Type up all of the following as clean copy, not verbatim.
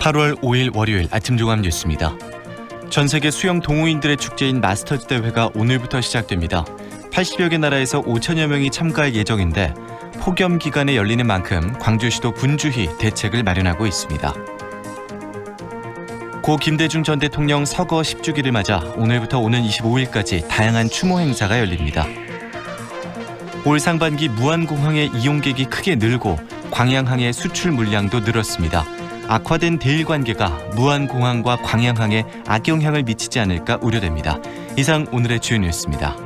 8월 5일 월요일 아침 종합 뉴스입니다. 전 세계 수영 동호인들의 축제인 마스터즈 대회가 오늘부터 시작됩니다. 80여 개 나라에서 5천여 명이 참가할 예정인데 폭염 기간에 열리는 만큼 광주시도 분주히 대책을 마련하고 있습니다. 고 김대중 전 대통령 서거 10주기를 맞아 오늘부터 오는 25일까지 다양한 추모 행사가 열립니다. 올 상반기 무안공항의 이용객이 크게 늘고 광양항의 수출 물량도 늘었습니다. 악화된 대일 관계가 무안공항과 광양항에 악영향을 미치지 않을까 우려됩니다. 이상 오늘의 주요 뉴스입니다.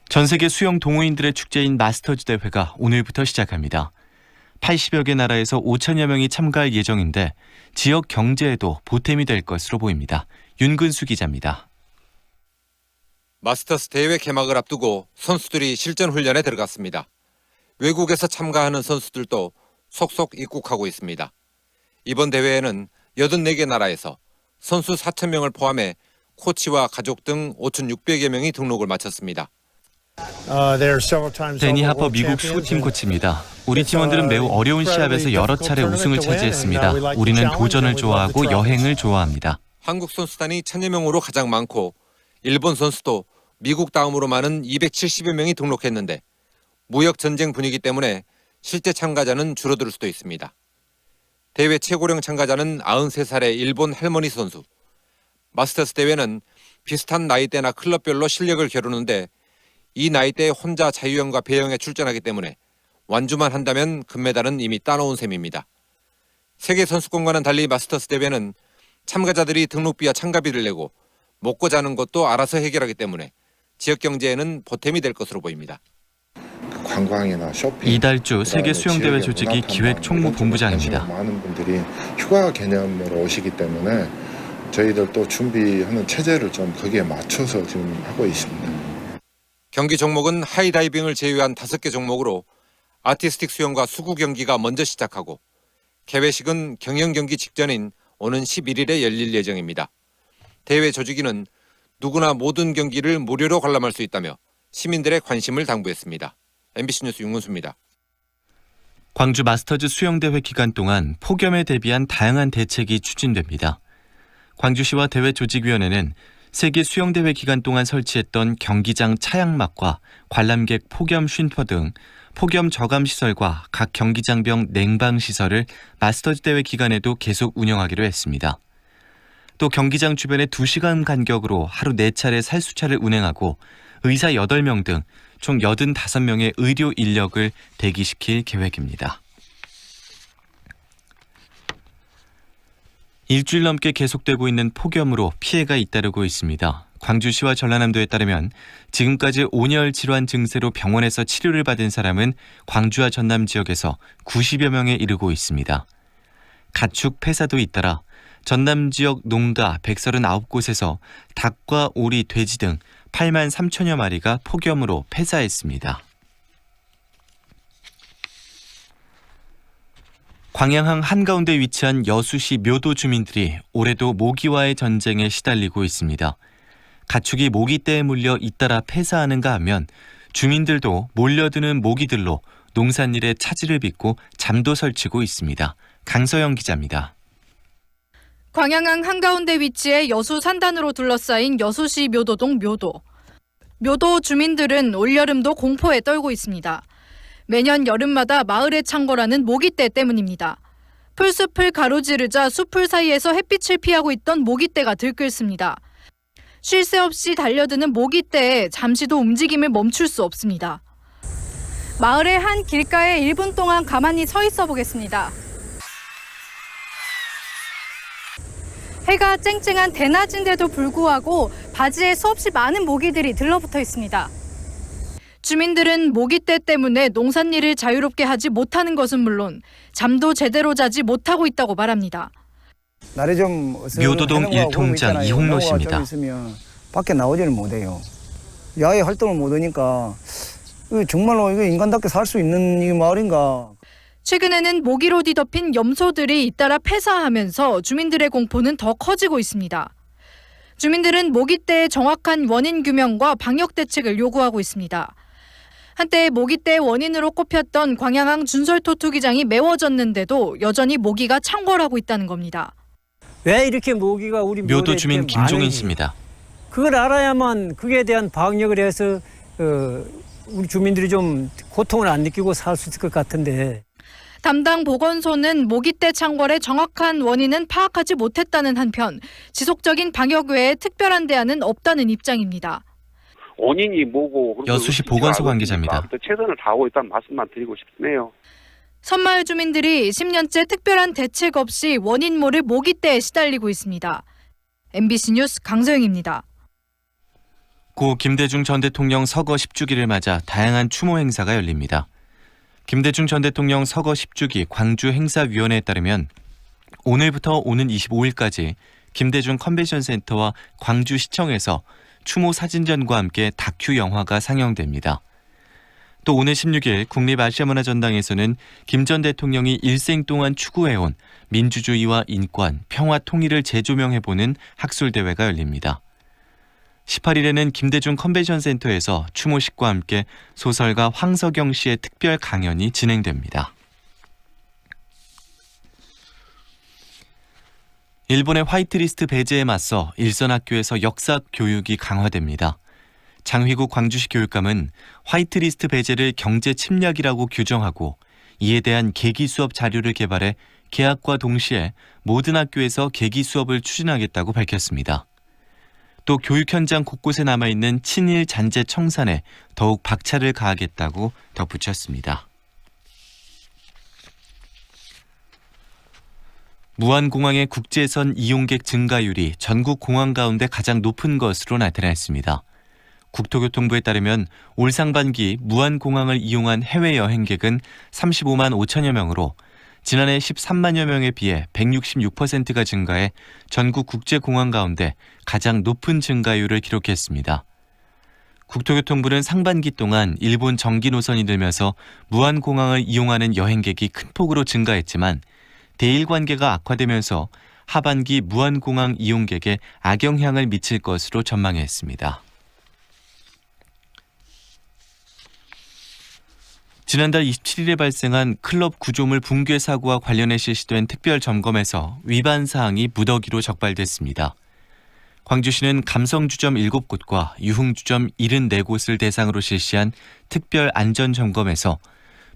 전 세계 수영 동호인들의 축제인 마스터즈 대회가 오늘부터 시작합니다. 80여 개 나라에서 5천여 명이 참가할 예정인데 지역 경제에도 보탬이 될 것으로 보입니다. 윤근수 기자입니다. 마스터스 대회 개막을 앞두고 선수들이 실전 훈련에 들어갔습니다. 외국에서 참가하는 선수들도 속속 입국하고 있습니다. 이번 대회에는 84개 나라에서 선수 4,000명을 포함해 코치와 가족 등 5,600여 명이 등록을 마쳤습니다. 데니 하퍼 미국 수구팀 코치입니다. 우리 팀원들은 매우 어려운 시합에서 여러 차례 우승을 차지했습니다. 우리는 도전을 좋아하고 여행을 좋아합니다. 한국 선수단이 1,000여 명으로 가장 많고 일본 선수도 미국 다음으로 많은 270여 명이 등록했는데 무역 전쟁 분위기 때문에 실제 참가자는 줄어들 수도 있습니다. 대회 최고령 참가자는 93살의 일본 할머니 선수. 마스터스 대회는 비슷한 나이대나 클럽별로 실력을 겨루는데 이 나이대에 혼자 자유형과 배영에 출전하기 때문에 완주만 한다면 금메달은 이미 따놓은 셈입니다. 세계 선수권과는 달리 마스터스 대회는 참가자들이 등록비와 참가비를 내고 먹고 자는 것도 알아서 해결하기 때문에 지역 경제에는 보탬이 될 것으로 보입니다. 관광이나 쇼핑, 이달주 세계 수영대회 조직이 기획총무본부장입니다. 많은 분들이 휴가 개념으로 오시기 때문에 저희들도 준비하는 체제를 좀 거기에 맞춰서 지금 하고 있습니다. 경기 종목은 하이다이빙을 제외한 5개 종목으로 아티스틱 수영과 수구 경기가 먼저 시작하고 개회식은 경영 경기 직전인 오는 11일에 열릴 예정입니다. 대회 조직위는 누구나 모든 경기를 무료로 관람할 수 있다며 시민들의 관심을 당부했습니다. MBC 뉴스 윤근수입니다. 광주 마스터즈 수영대회 기간 동안 폭염에 대비한 다양한 대책이 추진됩니다. 광주시와 대회 조직위원회는 세계 수영대회 기간 동안 설치했던 경기장 차양막과 관람객 폭염 쉼터 등 폭염 저감 시설과 각 경기장병 냉방 시설을 마스터즈 대회 기간에도 계속 운영하기로 했습니다. 또 경기장 주변에 2시간 간격으로 하루 4차례 살수차를 운행하고 의사 8명 등 총 85명의 의료 인력을 대기시킬 계획입니다. 일주일 넘게 계속되고 있는 폭염으로 피해가 잇따르고 있습니다. 광주시와 전라남도에 따르면 지금까지 온열 질환 증세로 병원에서 치료를 받은 사람은 광주와 전남 지역에서 90여 명에 이르고 있습니다. 가축 폐사도 잇따라 전남 지역 농가 139곳에서 닭과 오리, 돼지 등 8만 3천여 마리가 폭염으로 폐사했습니다. 광양항 한가운데 위치한 여수시 묘도 주민들이 올해도 모기와의 전쟁에 시달리고 있습니다. 가축이 모기떼에 물려 잇따라 폐사하는가 하면 주민들도 몰려드는 모기들로 농산일에 차질을 빚고 잠도 설치고 있습니다. 강서영 기자입니다. 광양항 한가운데 위치해 여수 산단으로 둘러싸인 여수시 묘도동 묘도. 묘도 주민들은 올여름도 공포에 떨고 있습니다. 매년 여름마다 마을에 창궐하는 모기떼 때문입니다. 풀숲을 가로지르자 숲풀 사이에서 햇빛을 피하고 있던 모기떼가 들끓습니다. 쉴 새 없이 달려드는 모기떼에 잠시도 움직임을 멈출 수 없습니다. 마을의 한 길가에 1분 동안 가만히 서 있어 보겠습니다. 해가 쨍쨍한 대낮인데도 불구하고 바지에 수없이 많은 모기들이 들러붙어 있습니다. 주민들은 모기떼 때문에 농산일을 자유롭게 하지 못하는 것은 물론 잠도 제대로 자지 못하고 있다고 말합니다. 날이 좀 묘도동 일통장 이홍로 씨입니다. 밖에 나오지는 못해요. 야외 활동을 못하니까 정말로 이거 인간답게 살 수 있는 이 마을인가. 최근에는 모기로 뒤덮인 염소들이 잇따라 폐사하면서 주민들의 공포는 더 커지고 있습니다. 주민들은 모기떼의 정확한 원인 규명과 방역 대책을 요구하고 있습니다. 한때 모기떼 원인으로 꼽혔던 광양항 준설토 투기장이 메워졌는데도 여전히 모기가 창궐하고 있다는 겁니다. 왜 이렇게 모기가 우리 묘에 묘도 주민 이렇게 김종인 많은지 씨입니다. 그걸 알아야만 그에 대한 방역을 해서 우리 주민들이 좀 고통을 안 느끼고 살 수 있을 것 같은데. 담당 보건소는 모기떼 창궐의 정확한 원인은 파악하지 못했다는 한편 지속적인 방역 외에 특별한 대안은 없다는 입장입니다. 원인이 뭐고 여수시 보건소 관계자입니다. 최선을 다하고 있다는 말씀만 드리고 싶네요. 섬마을 주민들이 10년째 특별한 대책 없이 원인 모를 모기떼에 시달리고 있습니다. MBC 뉴스 강소영입니다. 고 김대중 전 대통령 서거 10주기를 맞아 다양한 추모 행사가 열립니다. 김대중 전 대통령 서거 10주기 광주 행사위원회에 따르면 오늘부터 오는 25일까지 김대중 컨벤션 센터와 광주시청에서 추모 사진전과 함께 다큐 영화가 상영됩니다. 또 오늘 16일 국립아시아문화전당에서는 김 전 대통령이 일생 동안 추구해온 민주주의와 인권, 평화 통일을 재조명해보는 학술대회가 열립니다. 18일에는 김대중 컨벤션 센터에서 추모식과 함께 소설가 황석영 씨의 특별 강연이 진행됩니다. 일본의 화이트리스트 배제에 맞서 일선 학교에서 역사 교육이 강화됩니다. 장휘국 광주시 교육감은 화이트리스트 배제를 경제 침략이라고 규정하고 이에 대한 계기 수업 자료를 개발해 개학과 동시에 모든 학교에서 계기 수업을 추진하겠다고 밝혔습니다. 또 교육 현장 곳곳에 남아있는 친일 잔재 청산에 더욱 박차를 가하겠다고 덧붙였습니다. 무안공항의 국제선 이용객 증가율이 전국 공항 가운데 가장 높은 것으로 나타났습니다. 국토교통부에 따르면 올 상반기 무안공항을 이용한 해외 여행객은 35만 5천여 명으로 지난해 13만여 명에 비해 166%가 증가해 전국 국제공항 가운데 가장 높은 증가율을 기록했습니다. 국토교통부는 상반기 동안 일본 전기 노선이 늘면서 무안공항을 이용하는 여행객이 큰 폭으로 증가했지만 대일 관계가 악화되면서 하반기 무안공항 이용객에 악영향을 미칠 것으로 전망했습니다. 지난달 27일에 발생한 클럽 구조물 붕괴 사고와 관련해 실시된 특별 점검에서 위반 사항이 무더기로 적발됐습니다. 광주시는 감성주점 7곳과 유흥주점 74곳을 대상으로 실시한 특별 안전점검에서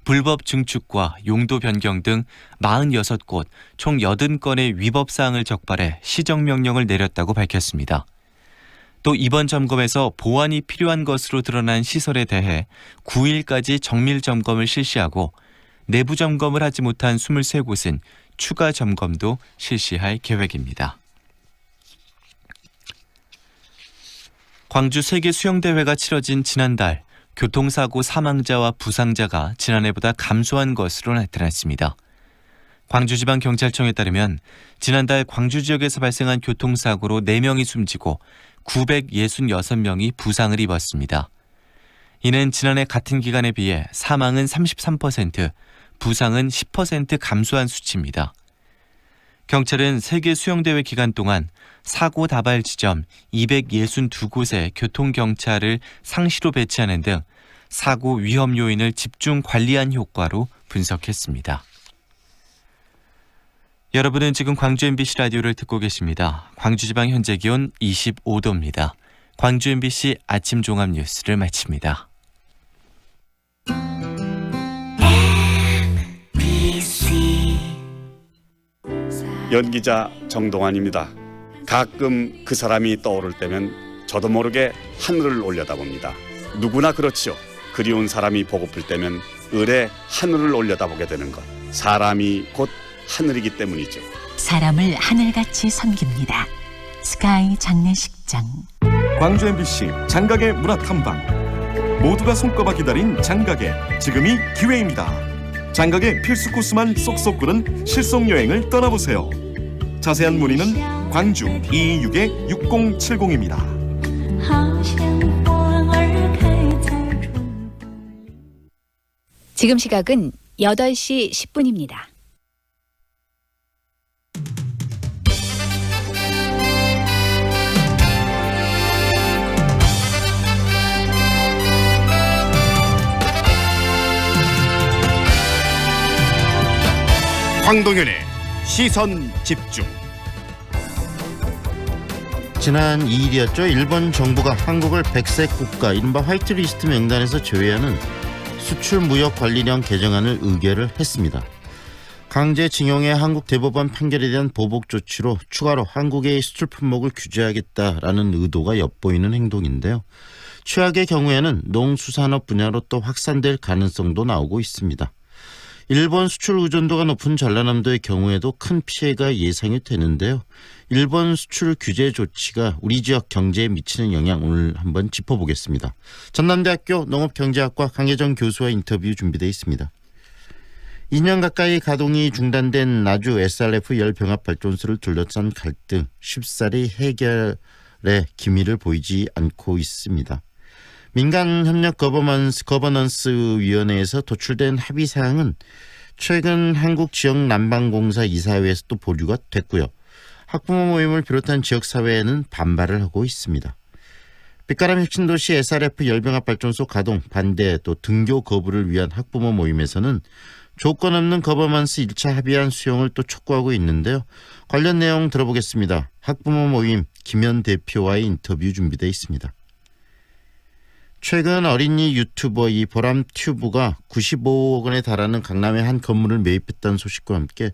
불법 증축과 용도 변경 등 46곳 총 80건의 위법 사항을 적발해 시정명령을 내렸다고 밝혔습니다. 또 이번 점검에서 보완이 필요한 것으로 드러난 시설에 대해 9일까지 정밀 점검을 실시하고 내부 점검을 하지 못한 23곳은 추가 점검도 실시할 계획입니다. 광주 세계수영대회가 치러진 지난달 교통사고 사망자와 부상자가 지난해보다 감소한 것으로 나타났습니다. 광주지방경찰청에 따르면 지난달 광주 지역에서 발생한 교통사고로 4명이 숨지고 966명이 부상을 입었습니다. 이는 지난해 같은 기간에 비해 사망은 33%, 부상은 10% 감소한 수치입니다. 경찰은 세계수영대회 기간 동안 사고 다발 지점 262곳에 교통경찰을 상시로 배치하는 등 사고 위험 요인을 집중 관리한 효과로 분석했습니다. 여러분은 지금 광주 MBC 라디오를 듣고 계십니다. 광주지방 현재 기온 25도입니다. 광주 MBC 아침 종합 뉴스를 마칩니다. 연기자 정동환입니다. 가끔 그 사람이 떠오를 때면 저도 모르게 하늘을 올려다봅니다. 누구나 그렇지요. 그리운 사람이 보고플 때면 을에 하늘을 올려다보게 되는 것. 사람이 곧 하늘이기 때문이죠. 사람을 하늘같이 섬깁니다. 스카이 장례식장. 광주 MBC 장각의 문화 탐방. 모두가 손꼽아 기다린 장각의 지금이 기회입니다. 장각의 필수 코스만 쏙쏙 구는 실속 여행을 떠나보세요. 자세한 문의는 광주 226-6070입니다. 지금 시각은 8시 10분입니다. 황동현의 시선 집중. 지난 2일이었죠. 일본 정부가 한국을 백색 국가 이른바 화이트리스트 명단에서 제외하는 수출무역관리령 개정안을 의결을 했습니다. 강제징용의 한국 대법원 판결에 대한 보복 조치로 추가로 한국의 수출 품목을 규제하겠다라는 의도가 엿보이는 행동인데요. 최악의 경우에는 농수산업 분야로 또 확산될 가능성도 나오고 있습니다. 일본 수출 의존도가 높은 전라남도의 경우에도 큰 피해가 예상이 되는데요. 일본 수출 규제 조치가 우리 지역 경제에 미치는 영향 오늘 한번 짚어보겠습니다. 전남대학교 농업경제학과 강혜정 교수와 인터뷰 준비되어 있습니다. 2년 가까이 가동이 중단된 나주 SRF 열병합발전소를 둘러싼 갈등 쉽사리 해결의 기미를 보이지 않고 있습니다. 민간협력 거버넌스 위원회에서 도출된 합의사항은 최근 한국지역난방공사 이사회에서 또 보류가 됐고요. 학부모 모임을 비롯한 지역사회에는 반발을 하고 있습니다. 빛가람 혁신도시 SRF 열병합발전소 가동 반대 또 등교 거부를 위한 학부모 모임에서는 조건 없는 거버넌스 1차 합의안 수용을 또 촉구하고 있는데요. 관련 내용 들어보겠습니다. 학부모 모임 김현 대표와의 인터뷰 준비되어 있습니다. 최근 어린이 유튜버 이 보람튜브가 95억 원에 달하는 강남의 한 건물을 매입했다는 소식과 함께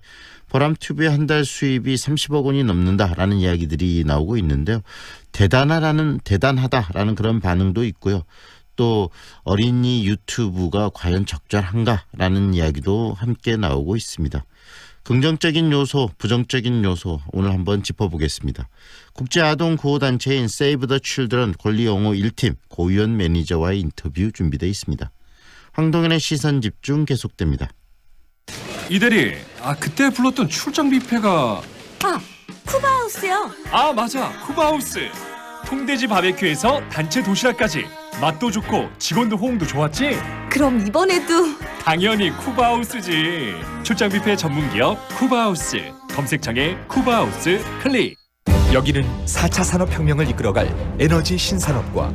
보람튜브의 한 달 수입이 30억 원이 넘는다라는 이야기들이 나오고 있는데요. 대단하다라는 그런 반응도 있고요. 또 어린이 유튜브가 과연 적절한가라는 이야기도 함께 나오고 있습니다. 긍정적인 요소, 부정적인 요소 오늘 한번 짚어보겠습니다. 국제아동구호단체인 Save the Children 권리擁호 1팀 고위원 매니저와의 인터뷰 준비되어 있습니다. 황동현의 시선집중 계속됩니다. 이대리, 그때 불렀던 출장 뷔페가... 쿠바하우스요. 맞아, 쿠바하우스. 통돼지 바베큐에서 단체 도시락까지 맛도 좋고 직원들 호응도 좋았지? 그럼 이번에도 당연히 쿠바하우스지. 출장 뷔페 전문기업 쿠바하우스. 검색창에 쿠바하우스 클릭. 여기는 4차 산업혁명을 이끌어갈 에너지 신산업과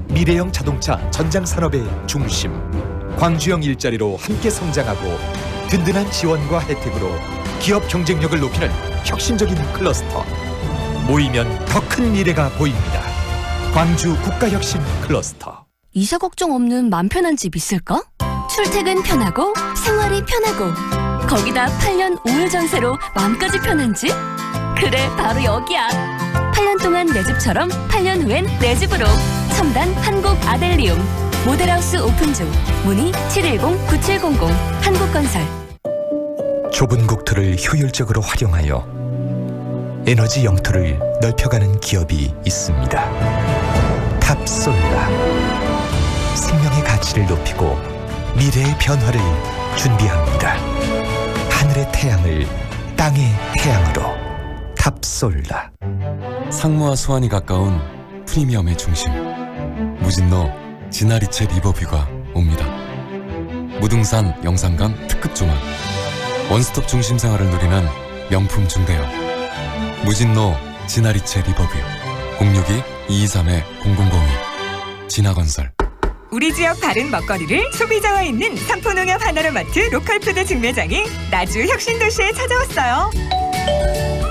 미래형 자동차 전장산업의 중심. 광주형 일자리로 함께 성장하고 든든한 지원과 혜택으로 기업 경쟁력을 높이는 혁신적인 클러스터. 모이면 더 큰 미래가 보입니다. 광주 국가혁신 클러스터. 이사 걱정 없는 맘 편한 집 있을까? 출퇴근 편하고 생활이 편하고 거기다 8년 5일 전세로 마음까지 편한 집? 그래, 바로 여기야. 8년 동안 내 집처럼 8년 후엔 내 집으로. 첨단 한국 아델리움. 모델하우스 오픈 중. 문의 710-9700 한국건설. 좁은 국토를 효율적으로 활용하여 에너지 영토를 넓혀가는 기업이 있습니다. 탑솔라. 생명의 가치를 높이고 미래의 변화를 준비합니다. 하늘의 태양을 땅의 태양으로. 탑솔라. 상무와 수완이 가까운 프리미엄의 중심. 무진로 진아리체 리버뷰가 옵니다. 무등산 영산강 특급 조망. 원스톱 중심 생활을 누리는 명품 중대형. 무진로 진아리체 리버뷰 062-223-0002 진아건설. 우리 지역 다른 먹거리를 소비자와 있는 삼포농협 하나로마트 로컬푸드 직매장이 나주 혁신도시에 찾아왔어요.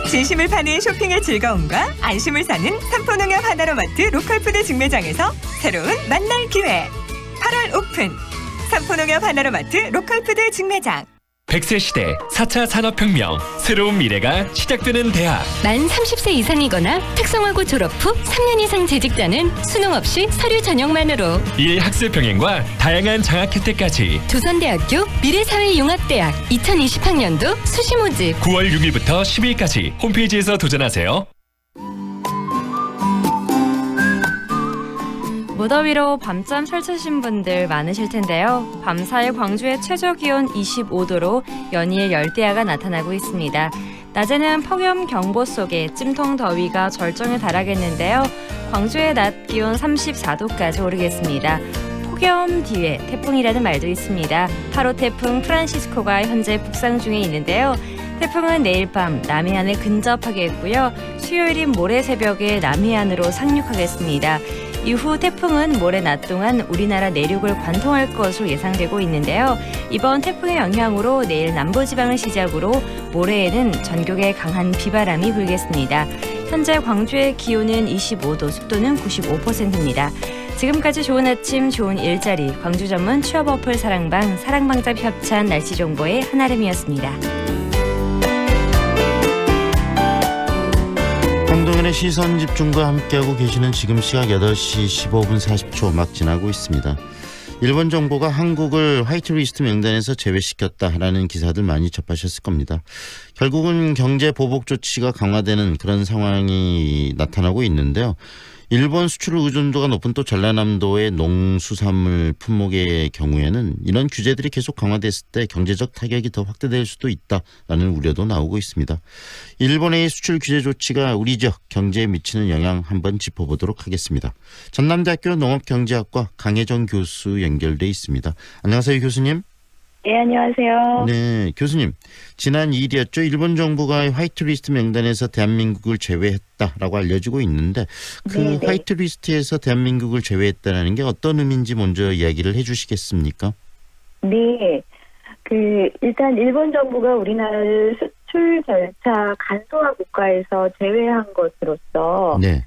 진심을 파는 쇼핑의 즐거움과 안심을 사는 삼포농협 하나로마트 로컬푸드 직매장에서 새로운 만날 기회. 8월 오픈. 삼포농협 하나로마트 로컬푸드 직매장. 100세 시대 4차 산업혁명. 새로운 미래가 시작되는 대학. 만 30세 이상이거나 특성화고 졸업 후 3년 이상 재직자는 수능 없이 서류 전형만으로. 일학습 병행과 다양한 장학 혜택까지. 조선대학교 미래사회융합대학 2020학년도 수시 모집. 9월 6일부터 10일까지 홈페이지에서 도전하세요. 무더위로 밤잠 설치신 분들 많으실 텐데요. 밤사이 광주의 최저기온 25도로 연이을 열대야가 나타나고 있습니다. 낮에는 폭염경보 속에 찜통 더위가 절정에 달하겠는데요. 광주의 낮 기온 34도까지 오르겠습니다. 폭염 뒤에 태풍이라는 말도 있습니다. 8호 태풍 프란시스코가 현재 북상 중에 있는데요. 태풍은 내일 밤 남해안에 근접하겠고요. 수요일인 모레 새벽에 남해안으로 상륙하겠습니다. 이후 태풍은 모레 낮 동안 우리나라 내륙을 관통할 것으로 예상되고 있는데요. 이번 태풍의 영향으로 내일 남부지방을 시작으로 모레에는 전국에 강한 비바람이 불겠습니다. 현재 광주의 기온은 25도, 습도는 95%입니다. 지금까지 좋은 아침, 좋은 일자리, 광주 전문 취업 어플 사랑방잡 협찬 날씨 정보의 한아름이었습니다. 황동현의 시선 집중과 함께하고 계시는 지금 시각 8시 15분 40초 막 지나고 있습니다. 일본 정부가 한국을 화이트리스트 명단에서 제외시켰다라는 기사들 많이 접하셨을 겁니다. 결국은 경제 보복 조치가 강화되는 그런 상황이 나타나고 있는데요. 일본 수출 의존도가 높은 또 전라남도의 농수산물 품목의 경우에는 이런 규제들이 계속 강화됐을 때 경제적 타격이 더 확대될 수도 있다라는 우려도 나오고 있습니다. 일본의 수출 규제 조치가 우리 지역 경제에 미치는 영향 한번 짚어보도록 하겠습니다. 전남대학교 농업경제학과 강혜정 교수 연결돼 있습니다. 안녕하세요, 교수님. 네, 안녕하세요. 네, 교수님. 지난 2일이었죠. 일본 정부가 화이트리스트 명단에서 대한민국을 제외했다라고 알려지고 있는데 그 네네. 화이트리스트에서 대한민국을 제외했다는 게 어떤 의미인지 먼저 이야기를 해 주시겠습니까? 네. 일단 일본 정부가 우리나라를 수출 절차 간소화 국가에서 제외한 것으로서 네.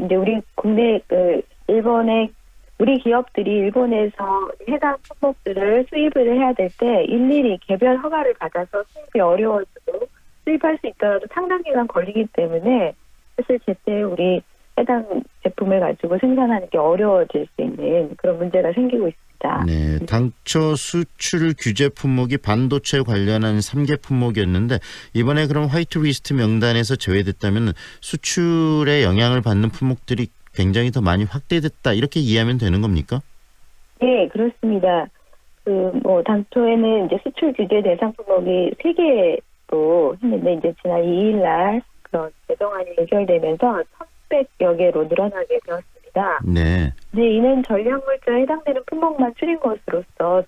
이제 우리 국내 일본의 우리 기업들이 일본에서 해당 품목들을 수입을 해야 될 때 일일이 개별 허가를 받아서 수입이 어려워지고 수입할 수 있더라도 상당 기간 걸리기 때문에 사실 제때 우리 해당 제품을 가지고 생산하는 게 어려워질 수 있는 그런 문제가 생기고 있습니다. 네, 당초 수출 규제 품목이 반도체 관련한 3개 품목이었는데 이번에 그럼 화이트리스트 명단에서 제외됐다면 수출에 영향을 받는 품목들이 굉장히 더 많이 확대됐다 이렇게 이해하면 되는 겁니까? 네, 그렇습니다. 당초에는 이제 수출 규제 대상 품목이 3개로 했는데 이제 지난 2일 날 그런 개정안이 의결되면서 1,100여 개로 늘어나게 되었습니다. 네. 네, 이는 전략물자에 해당되는 품목만 줄인 것으로서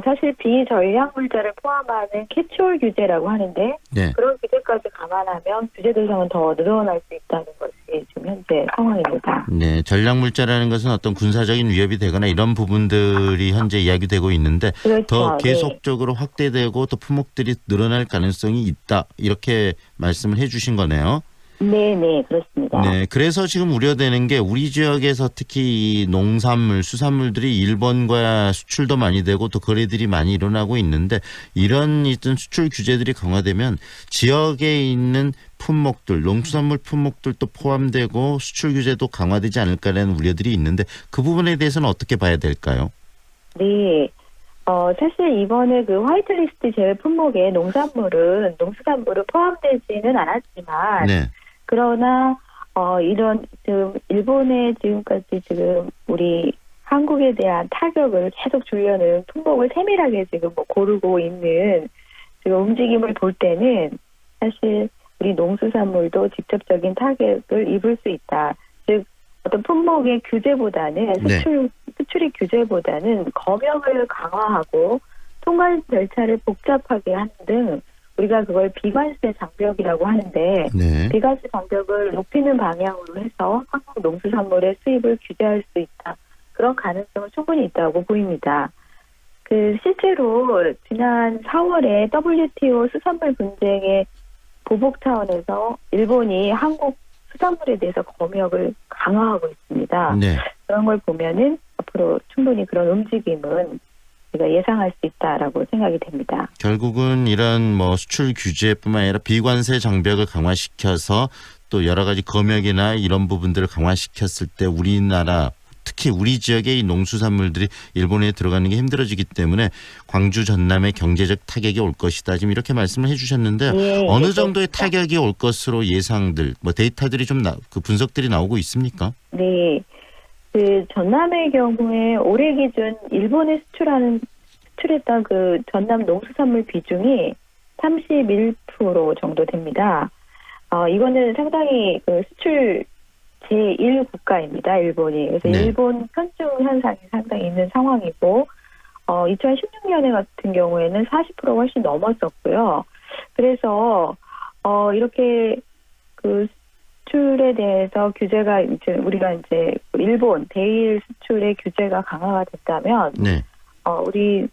사실 비전략물자를 포함하는 캐치홀 규제라고 하는데 네. 그런 규제까지 감안하면 규제 대상은 더 늘어날 수 있다는 것이 지금 현재 상황입니다. 네, 전략물자라는 것은 어떤 군사적인 위협이 되거나 이런 부분들이 현재 이야기되고 있는데 그렇죠. 더 네. 계속적으로 확대되고 또 품목들이 늘어날 가능성이 있다 이렇게 말씀을 해주신 거네요. 네, 그렇습니다. 네, 그래서 지금 우려되는 게 우리 지역에서 특히 이 농산물, 수산물들이 일본과 수출도 많이 되고 또 거래들이 많이 일어나고 있는데 이런 수출 규제들이 강화되면 지역에 있는 품목들, 농수산물 품목들도 포함되고 수출 규제도 강화되지 않을까라는 우려들이 있는데 그 부분에 대해서는 어떻게 봐야 될까요? 네. 사실 이번에 그 화이트리스트 제외 품목에 농수산물은 포함되지는 않았지만 네. 그러나 이런 지금 일본에 지금까지 지금 우리 한국에 대한 타격을 계속 주려는 품목을 세밀하게 지금 고르고 있는 지금 움직임을 볼 때는 사실 우리 농수산물도 직접적인 타격을 입을 수 있다. 즉 어떤 품목의 규제보다는 수출의 규제보다는 검역을 강화하고 통관 절차를 복잡하게 하는 등 우리가 그걸 비관세 장벽이라고 하는데 네. 비관세 장벽을 높이는 방향으로 해서 한국 농수산물의 수입을 규제할 수 있다. 그런 가능성은 충분히 있다고 보입니다. 실제로 지난 4월에 WTO 수산물 분쟁의 보복 차원에서 일본이 한국 수산물에 대해서 검역을 강화하고 있습니다. 네. 그런 걸 보면은 앞으로 충분히 그런 움직임은 우리가 예상할 수 있다라고 생각이 됩니다. 결국은 이런 수출 규제뿐만 아니라 비관세 장벽을 강화시켜서 또 여러 가지 검역이나 이런 부분들을 강화시켰을 때 우리나라 특히 우리 지역의 이 농수산물들이 일본에 들어가는 게 힘들어지기 때문에 광주 전남의 경제적 타격이 올 것이다. 지금 이렇게 말씀을 해주셨는데 예, 어느 정도의 타격이 올 것으로 예상들 데이터들이 좀 분석들이 나오고 있습니까? 네. 전남의 경우에 올해 기준 일본에 수출했던 전남 농수산물 비중이 31% 정도 됩니다. 이거는 상당히 수출 제1국가입니다. 일본이. 그래서 네. 일본 편중 현상이 상당히 있는 상황이고 2016년에 같은 경우에는 40%가 훨씬 넘었었고요. 그래서 이렇게 수출에 대해서 규제가 이제 우리가 이제 일본 대일 수출의 규제가 강화가 됐다면 네. 우리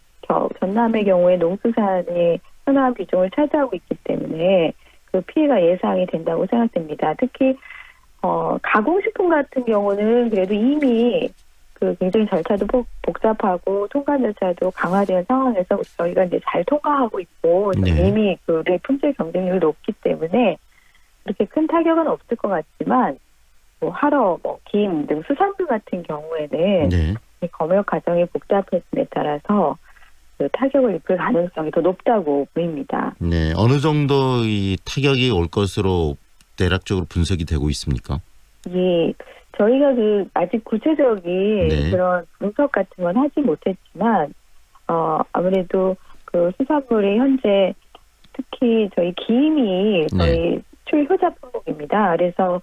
전남의 경우에 농수산이 현황 비중을 차지하고 있기 때문에 그 피해가 예상이 된다고 생각됩니다. 특히 가공식품 같은 경우는 그래도 이미 그 굉장히 절차도 복잡하고 통과 절차도 강화된 상황에서 저희가 이제 잘 통과하고 있고 네. 이미 그 품질 경쟁률이 높기 때문에 그렇게 큰 타격은 없을 것 같지만 뭐 할어, 김 등 수산물 같은 경우에는 네. 이 검역 과정이 복잡해짐에 따라서 그 타격을 입을 가능성이 더 높다고 보입니다. 네. 어느 정도 이 타격이 올 것으로 대략적으로 분석이 되고 있습니까? 예, 저희가 아직 구체적인 네. 그런 분석 같은 건 하지 못했지만 아무래도 그 수산물이 현재 특히 저희 김이 저희 수출 효자 품목입니다. 그래서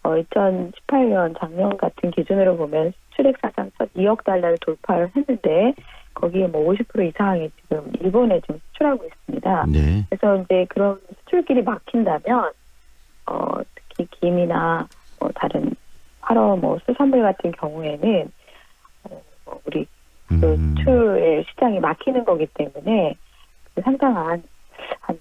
2018년 작년 같은 기준으로 보면 수출액 사상 첫 2억 달러를 돌파를 했는데 거기에 뭐 50% 이상이 지금 일본에 지금 수출하고 있습니다. 네. 그래서 이제 그런 수출길이 막힌다면 특히 김이나 다른 활어 수산물 같은 경우에는 우리 그 수출의 시장이 막히는 거기 때문에 상당한 한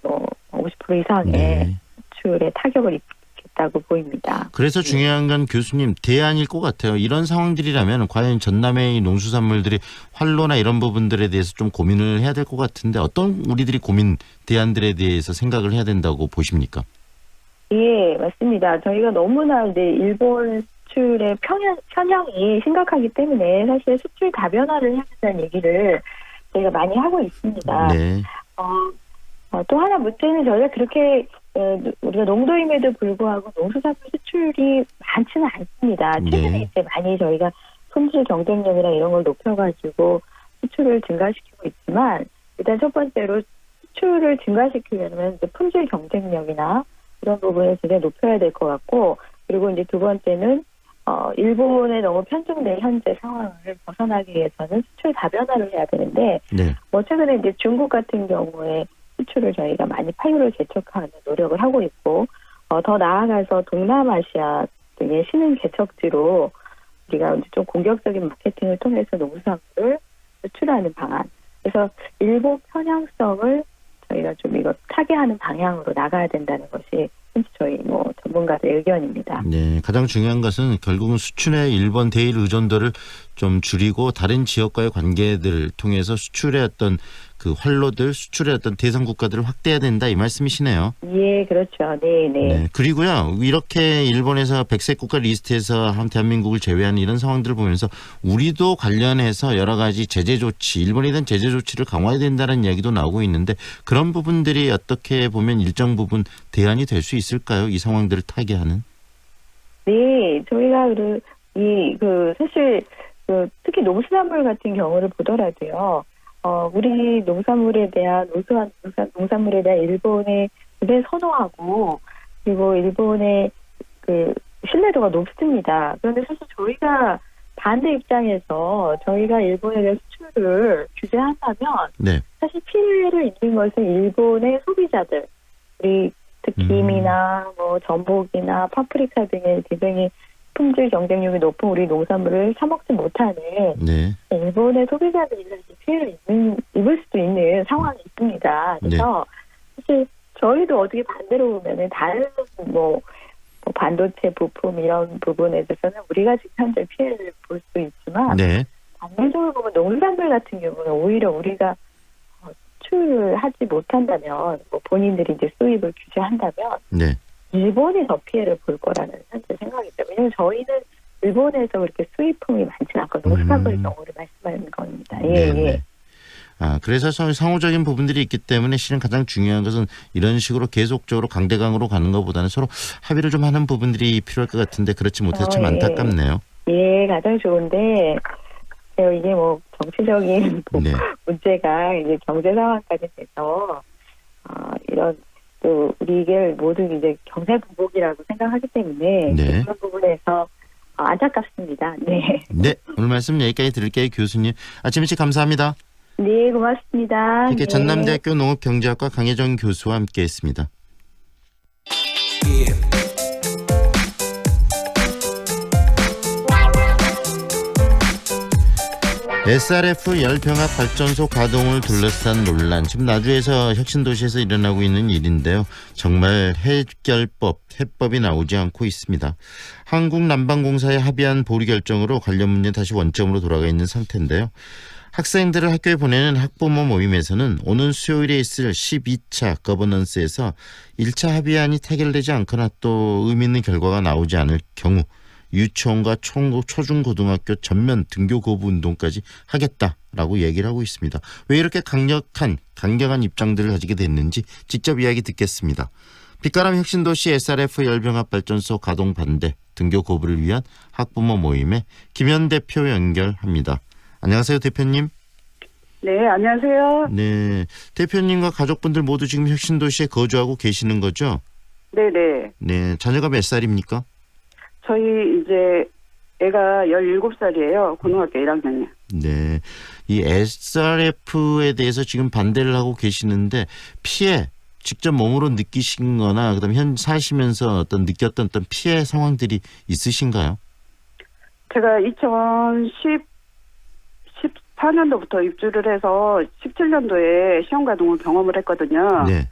50% 이상의 네. 수출에 타격을 입겠다고 보입니다. 그래서 중요한 건 교수님 대안일 것 같아요. 이런 상황들이라면 과연 전남의 농수산물들이 활로나 이런 부분들에 대해서 좀 고민을 해야 될 것 같은데 어떤 우리들이 고민 대안들에 대해서 생각을 해야 된다고 보십니까? 예, 맞습니다. 저희가 너무나 이제 일본 수출의 편향이 심각하기 때문에 사실 수출 다변화를 해야 된다는 얘기를 저희가 많이 하고 있습니다. 네. 또 하나 문제는 저희가 그렇게 우리가 농도임에도 불구하고 농수산물 수출이 많지는 않습니다. 최근에 이제 많이 저희가 품질 경쟁력이나 이런 걸 높여가지고 수출을 증가시키고 있지만 일단 첫 번째로 수출을 증가시키려면 이제 품질 경쟁력이나 이런 부분을 굉장히 높여야 될 것 같고 그리고 이제 두 번째는 일본에 너무 편중된 현재 상황을 벗어나기 위해서는 수출 다변화를 해야 되는데 네. 최근에 이제 중국 같은 경우에 수출을 저희가 많이 파일을 개척하는 노력을 하고 있고 더 나아가서 동남아시아 등의 신흥 개척지로 우리가 좀 공격적인 마케팅을 통해서 농수산물을 수출하는 방안. 그래서 일본 편향성을 저희가 좀 이거 타개하는 방향으로 나가야 된다는 것이 저희 전문가들의 의견입니다. 네, 가장 중요한 것은 결국은 수출의 일본 대일 의존도를 좀 줄이고 다른 지역과의 관계들을 통해서 수출의 어떤 그 활로들, 수출의 어떤 대상 국가들을 확대해야 된다 이 말씀이시네요. 예, 그렇죠. 네. 네, 그리고요 이렇게 일본에서 백색 국가 리스트에서 한 대한민국을 제외하는 이런 상황들을 보면서 우리도 관련해서 여러 가지 제재 조치, 일본에 대한 제재 조치를 강화해야 된다는 이야기도 나오고 있는데 그런 부분들이 어떻게 보면 일정 부분 대안이 될 수 있을까요? 이 상황들을 타개하는? 네, 저희가 사실 특히 농수산물 같은 경우를 보더라도요. 우리 농산물에 대한 농산물에 대한 일본의 굉장히 선호하고 그리고 일본의 그 신뢰도가 높습니다. 그런데 사실 저희가 반대 입장에서 저희가 일본에 대한 수출을 규제한다면 네. 사실 피해를 입는 것은 일본의 소비자들, 우리 특히 김이나 전복이나 파프리카 등의 굉장히 품질 경쟁력이 높은 우리 농산물을 사 먹지 못하는 네. 일본의 소비자들이 피해를 입을 수도 있는 상황이 있습니다. 그래서 사실 저희도 어떻게 반대로 보면은 다른 반도체 부품 이런 부분에 대해서는 우리가 지금 현재 피해를 볼 수 있지만 반대적으로 보면 농산물 같은 경우는 오히려 우리가 수출을 하지 못한다면 본인들이 이제 수입을 규제한다면 일본이 더 피해를 볼 거라는 현재 생각이죠. 왜냐하면 저희는 일본에서 그렇게 수입품이 많지는 않고 농수산물 경우를 말씀하는 겁니다. 예. 그래서 상호적인 부분들이 있기 때문에 실은 가장 중요한 것은 이런 식으로 계속적으로 강대강으로 가는 것보다는 서로 합의를 좀 하는 부분들이 필요할 것 같은데 그렇지 못해서 참 안타깝네요. 예, 가장 좋은데 이게 정치적인 문제가 이제 경제 상황까지 돼서 이런 또 우리를 모두 이제 경제 보복이라고 생각하기 때문에 그런 부분에서 안타깝습니다. 네. 네, 오늘 말씀 여기까지 들을게요, 교수님. 아침 일찍 감사합니다. 네, 고맙습니다. 이렇게 전남대학교 농업경제학과 강혜정 교수와 함께했습니다. SRF 열병합 발전소 가동을 둘러싼 논란, 지금 나주에서 혁신도시에서 일어나고 있는 일인데요. 정말 해법이 나오지 않고 있습니다. 한국난방공사에 합의한 보류 결정으로 관련 문제 다시 원점으로 돌아가 있는 상태인데요. 학생들을 학교에 보내는 학부모 모임에서는 오는 수요일에 있을 12차 거버넌스에서 1차 합의안이 타결되지 않거나 또 의미 있는 결과가 나오지 않을 경우 유치원과 초중고등학교 전면 등교 거부 운동까지 하겠다라고 얘기를 하고 있습니다. 왜 이렇게 강경한 입장들을 가지게 됐는지 직접 이야기 듣겠습니다. 빛가람 혁신도시 SRF 열병합 발전소 가동 반대 등교 거부를 위한 학부모 모임에 김현 대표 연결합니다. 안녕하세요, 대표님. 네, 안녕하세요. 네, 대표님과 가족분들 모두 지금 혁신도시에 거주하고 계시는 거죠? 네네. 네, 자녀가 몇 살입니까? 저희 이제 애가 17살이에요. 고등학교 1학년이요. 네, 이 SRF에 대해서 지금 반대를 하고 계시는데 피해 직접 몸으로 느끼신 거나 그다음에 현 사시면서 느꼈던 어떤 피해 상황들이 있으신가요? 제가 2014년도부터 입주를 해서 17년도에 시험 가동을 경험을 했거든요. 네.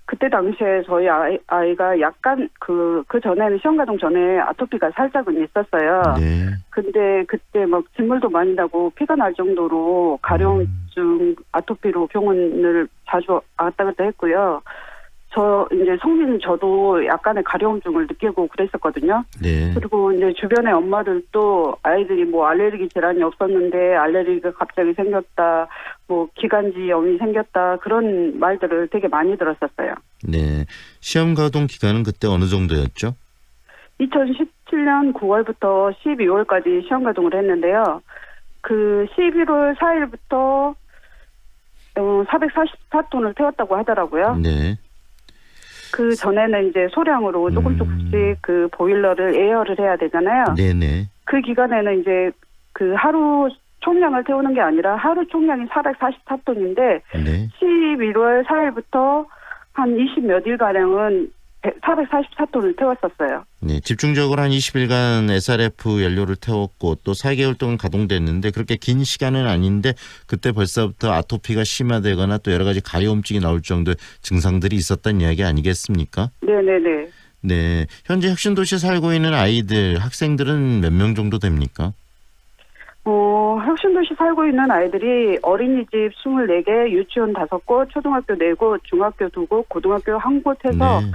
그때 당시에 저희 아이가 약간 그 전에는 시험 가동 전에 아토피가 살짝은 있었어요. 네. 근데 그때 막 진물도 많이 나고 피가 날 정도로 가려움증 아토피로 병원을 자주 왔다 갔다 했고요. 이제 성민 저도 약간의 가려움증을 느끼고 그랬었거든요. 네. 그리고 이제 주변의 엄마들도 아이들이 뭐 알레르기 질환이 없었는데 알레르기가 갑자기 생겼다, 뭐 기관지염이 생겼다 그런 말들을 되게 많이 들었었어요. 네. 시험 가동 기간은 그때 어느 정도였죠? 2017년 9월부터 12월까지 시험 가동을 했는데요. 그 11월 4일부터 444톤을 태웠다고 하더라고요. 네. 그 전에는 이제 소량으로 조금씩 그 보일러를 에어를 해야 되잖아요. 네네. 그 기간에는 이제 그 하루 총량을 태우는 게 아니라 하루 총량이 444톤인데 네. 11월 4일부터 한 20몇 일가량은 444톤을 태웠었어요. 네, 집중적으로 한 20일간 SRF 연료를 태웠고 또 4개월 동안 가동됐는데 그렇게 긴 시간은 아닌데 그때 벌써부터 아토피가 심화되거나 또 여러 가지 가려움증이 나올 정도의 증상들이 있었다는 이야기 아니겠습니까? 네네네. 네, 현재 혁신도시에 살고 있는 아이들, 학생들은 몇 명 정도 됩니까? 혁신도시 살고 있는 아이들이 어린이집 24개, 유치원 5곳, 초등학교 4곳, 중학교 2곳, 고등학교 1곳 해서 네.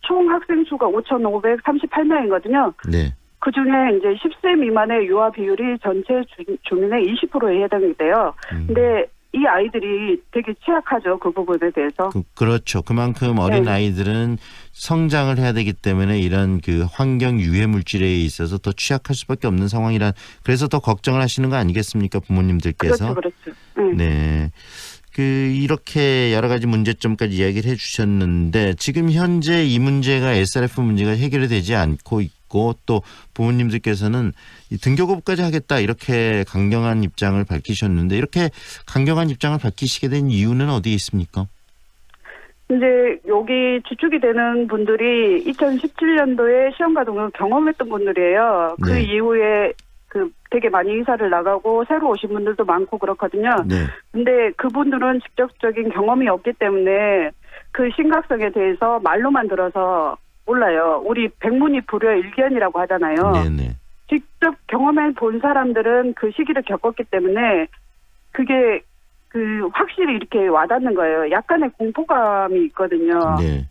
총 학생 수가 5,538명이거든요. 네. 그중에 이제 10세 미만의 유아 비율이 전체 주민의 20%에 해당이 돼요. 근데 이 아이들이 되게 취약하죠. 그 부분에 대해서. 그렇죠. 그만큼 어린 네. 아이들은 성장을 해야 되기 때문에 이런 그 환경 유해 물질에 있어서 더 취약할 수밖에 없는 상황이란, 그래서 더 걱정을 하시는 거 아니겠습니까, 부모님들께서? 그렇죠. 네. 이렇게 여러 가지 문제점까지 이야기를 해주셨는데 지금 현재 이 문제가 SRF 문제가 해결이 되지 않고 있고 또 부모님들께서는 등교 거부까지 하겠다 이렇게 강경한 입장을 밝히셨는데 이렇게 강경한 입장을 밝히시게 된 이유는 어디에 있습니까? 이제 여기 주축이 되는 분들이 2017년도에 시험 가동을 경험했던 분들이에요. 그 네. 이후에 되게 많이 이사를 나가고 새로 오신 분들도 많고 그렇거든요. 네. 근데 그분들은 직접적인 경험이 없기 때문에 그 심각성에 대해서 말로만 들어서 몰라요. 우리 백문이 불여일견이라고 하잖아요. 네네. 직접 경험해 본 사람들은 그 시기를 겪었기 때문에 그게 확실히 이렇게 와닿는 거예요. 약간의 공포감이 있거든요. 네.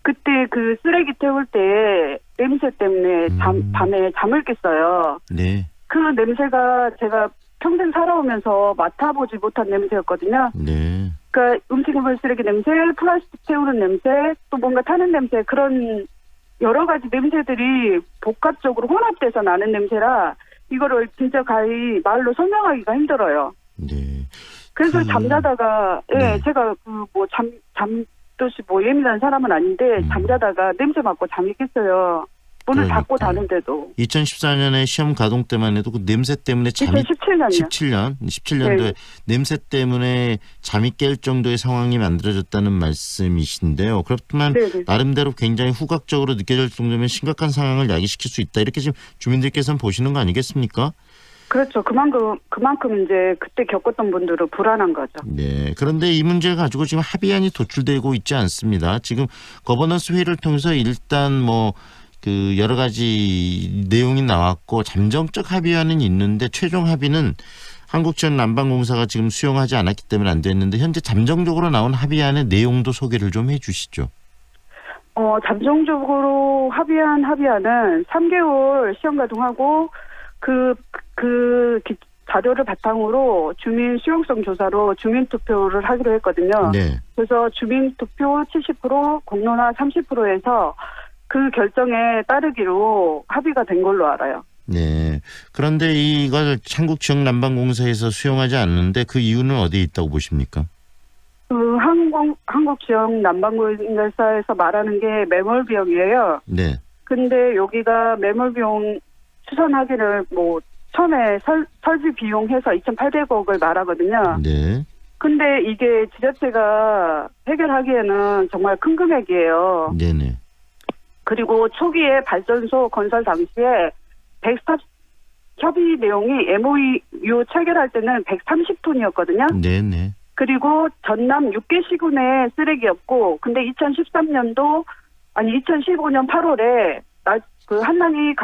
그때 그 쓰레기 태울 때 냄새 때문에 밤에 잠을 깼어요. 네. 그 냄새가 제가 평생 살아오면서 맡아보지 못한 냄새였거든요. 네. 그러니까 음식물 쓰레기 냄새, 플라스틱 태우는 냄새, 또 뭔가 타는 냄새, 그런 여러 가지 냄새들이 복합적으로 혼합돼서 나는 냄새라 이거를 진짜 가히 말로 설명하기가 힘들어요. 네. 그래서 잠자다가 네. 제가 잠듯이 예민한 사람은 아닌데 잠자다가 냄새 맡고 잠이 깼어요. 문을 닫고 자는데도. 2014년에 시험 가동 때만 해도 그 냄새 때문에 잠이 2017년이요. 17년도에 네. 냄새 때문에 잠이 깰 정도의 상황이 만들어졌다는 말씀이신데요. 그렇지만 네네. 나름대로 굉장히 후각적으로 느껴질 정도면 심각한 상황을 야기시킬 수 있다. 이렇게 지금 주민들께서는 보시는 거 아니겠습니까? 그렇죠. 그만큼 이제 그때 겪었던 분들은 불안한 거죠. 네. 그런데 이 문제를 가지고 지금 합의안이 도출되고 있지 않습니다. 지금 거버넌스 회의를 통해서 일단 뭐 그 여러 가지 내용이 나왔고 잠정적 합의안은 있는데 최종 합의는 한국지역난방공사가 지금 수용하지 않았기 때문에 안 됐는데 현재 잠정적으로 나온 합의안의 내용도 소개를 좀 해주시죠. 잠정적으로 합의안은 3개월 시험 가동하고 그 자료를 바탕으로 주민 수용성 조사로 주민 투표를 하기로 했거든요. 네. 그래서 주민 투표 70%, 공론화 30%에서 그 결정에 따르기로 합의가 된 걸로 알아요. 네. 그런데 이걸 한국지역난방공사에서 수용하지 않는데 그 이유는 어디에 있다고 보십니까? 한국지역난방공사에서 말하는 게 매몰 비용이에요. 네. 근데 여기가 매몰 비용 추산하기를 뭐 처음에 설비 비용 해서 2,800억을 말하거든요. 네. 근데 이게 지자체가 해결하기에는 정말 큰 금액이에요. 네네. 그리고 초기에 발전소 건설 당시에 협의 내용이 MOU 체결할 때는 130톤이었거든요. 네네. 그리고 전남 6개 시군의 쓰레기였고, 근데 2015년 8월에 한남이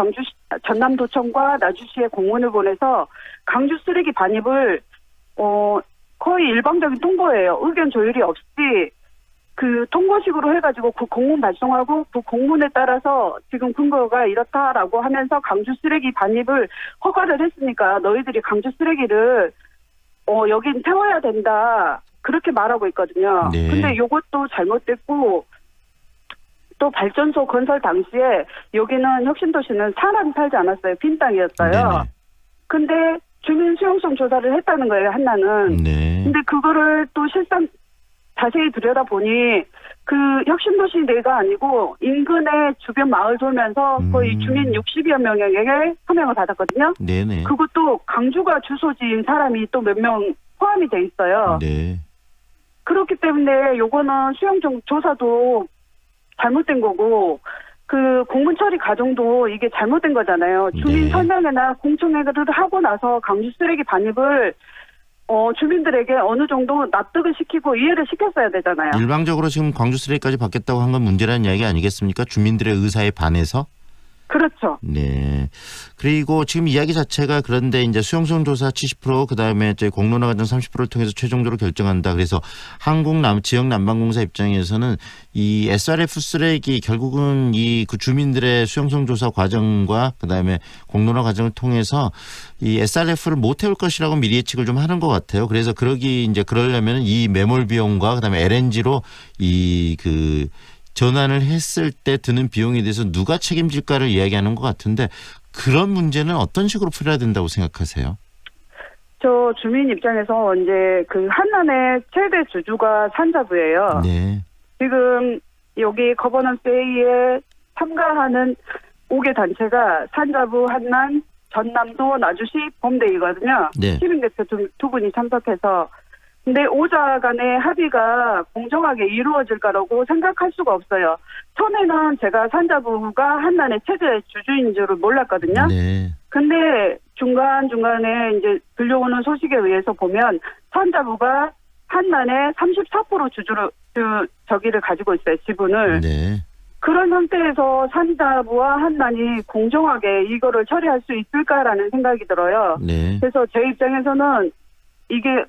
전남도청과 나주시에 공문을 보내서 강주 쓰레기 반입을 거의 일방적인 통보예요. 의견 조율이 없이 그 통보식으로 해가지고 그 공문 발송하고 그 공문에 따라서 지금 근거가 이렇다라고 하면서 강주 쓰레기 반입을 허가를 했으니까 너희들이 강주 쓰레기를 여긴 태워야 된다 그렇게 말하고 있거든요. 네. 근데 이것도 잘못됐고 또 발전소 건설 당시에 여기는 혁신도시는 사람이 살지 않았어요. 빈 땅이었어요. 네네. 근데 주민 수용성 조사를 했다는 거예요. 한나는. 네. 근데 그거를 또 실상 자세히 들여다보니 그 혁신도시 내가 아니고 인근의 주변 마을 돌면서 거의 주민 60여 명에게 서명을 받았거든요. 네네. 그것도 강주가 주소지인 사람이 또 몇 명 포함이 돼 있어요. 네. 그렇기 때문에 요거는 수용성 조사도 잘못된 거고 그 공문 처리 과정도 이게 잘못된 거잖아요. 주민 설명회나 공청회를 하고 나서 강주 쓰레기 반입을 주민들에게 어느 정도 납득을 시키고 이해를 시켰어야 되잖아요. 일방적으로 지금 광주 쓰레기까지 받겠다고 한 건 문제라는 이야기 아니겠습니까? 주민들의 의사에 반해서? 그렇죠. 네. 그리고 지금 이야기 자체가 그런데 이제 수용성 조사 70% 그다음에 이제 공론화 과정 30%를 통해서 최종적으로 결정한다. 그래서 지역난방공사 입장에서는 이 SRF 쓰레기 결국은 이 그 주민들의 수용성 조사 과정과 그다음에 공론화 과정을 통해서 이 SRF를 못 태울 것이라고 미리 예측을 좀 하는 것 같아요. 그래서 그러려면 이 매몰 비용과 그다음에 LNG로 전환을 했을 때 드는 비용에 대해서 누가 책임질까를 이야기하는 것 같은데 그런 문제는 어떤 식으로 풀어야 된다고 생각하세요? 저 주민 입장에서 이제 그 한남의 최대 주주가 산자부예요. 네. 지금 여기 거버넌스 회의에 참가하는 5개 단체가 산자부, 한남, 전남도, 나주시, 범대이거든요. 네. 시민대표 두 분이 참석해서 근데 5자 간의 합의가 공정하게 이루어질 거라고 생각할 수가 없어요. 처음에는 제가 산자부가 한남의 최대 주주인 줄을 몰랐거든요. 네. 근데 중간중간에 이제 들려오는 소식에 의해서 보면 산자부가 한남의 34% 저기를 가지고 있어요. 지분을. 네. 그런 형태에서 산자부와 한남이 공정하게 이거를 처리할 수 있을까라는 생각이 들어요. 네. 그래서 제 입장에서는 이게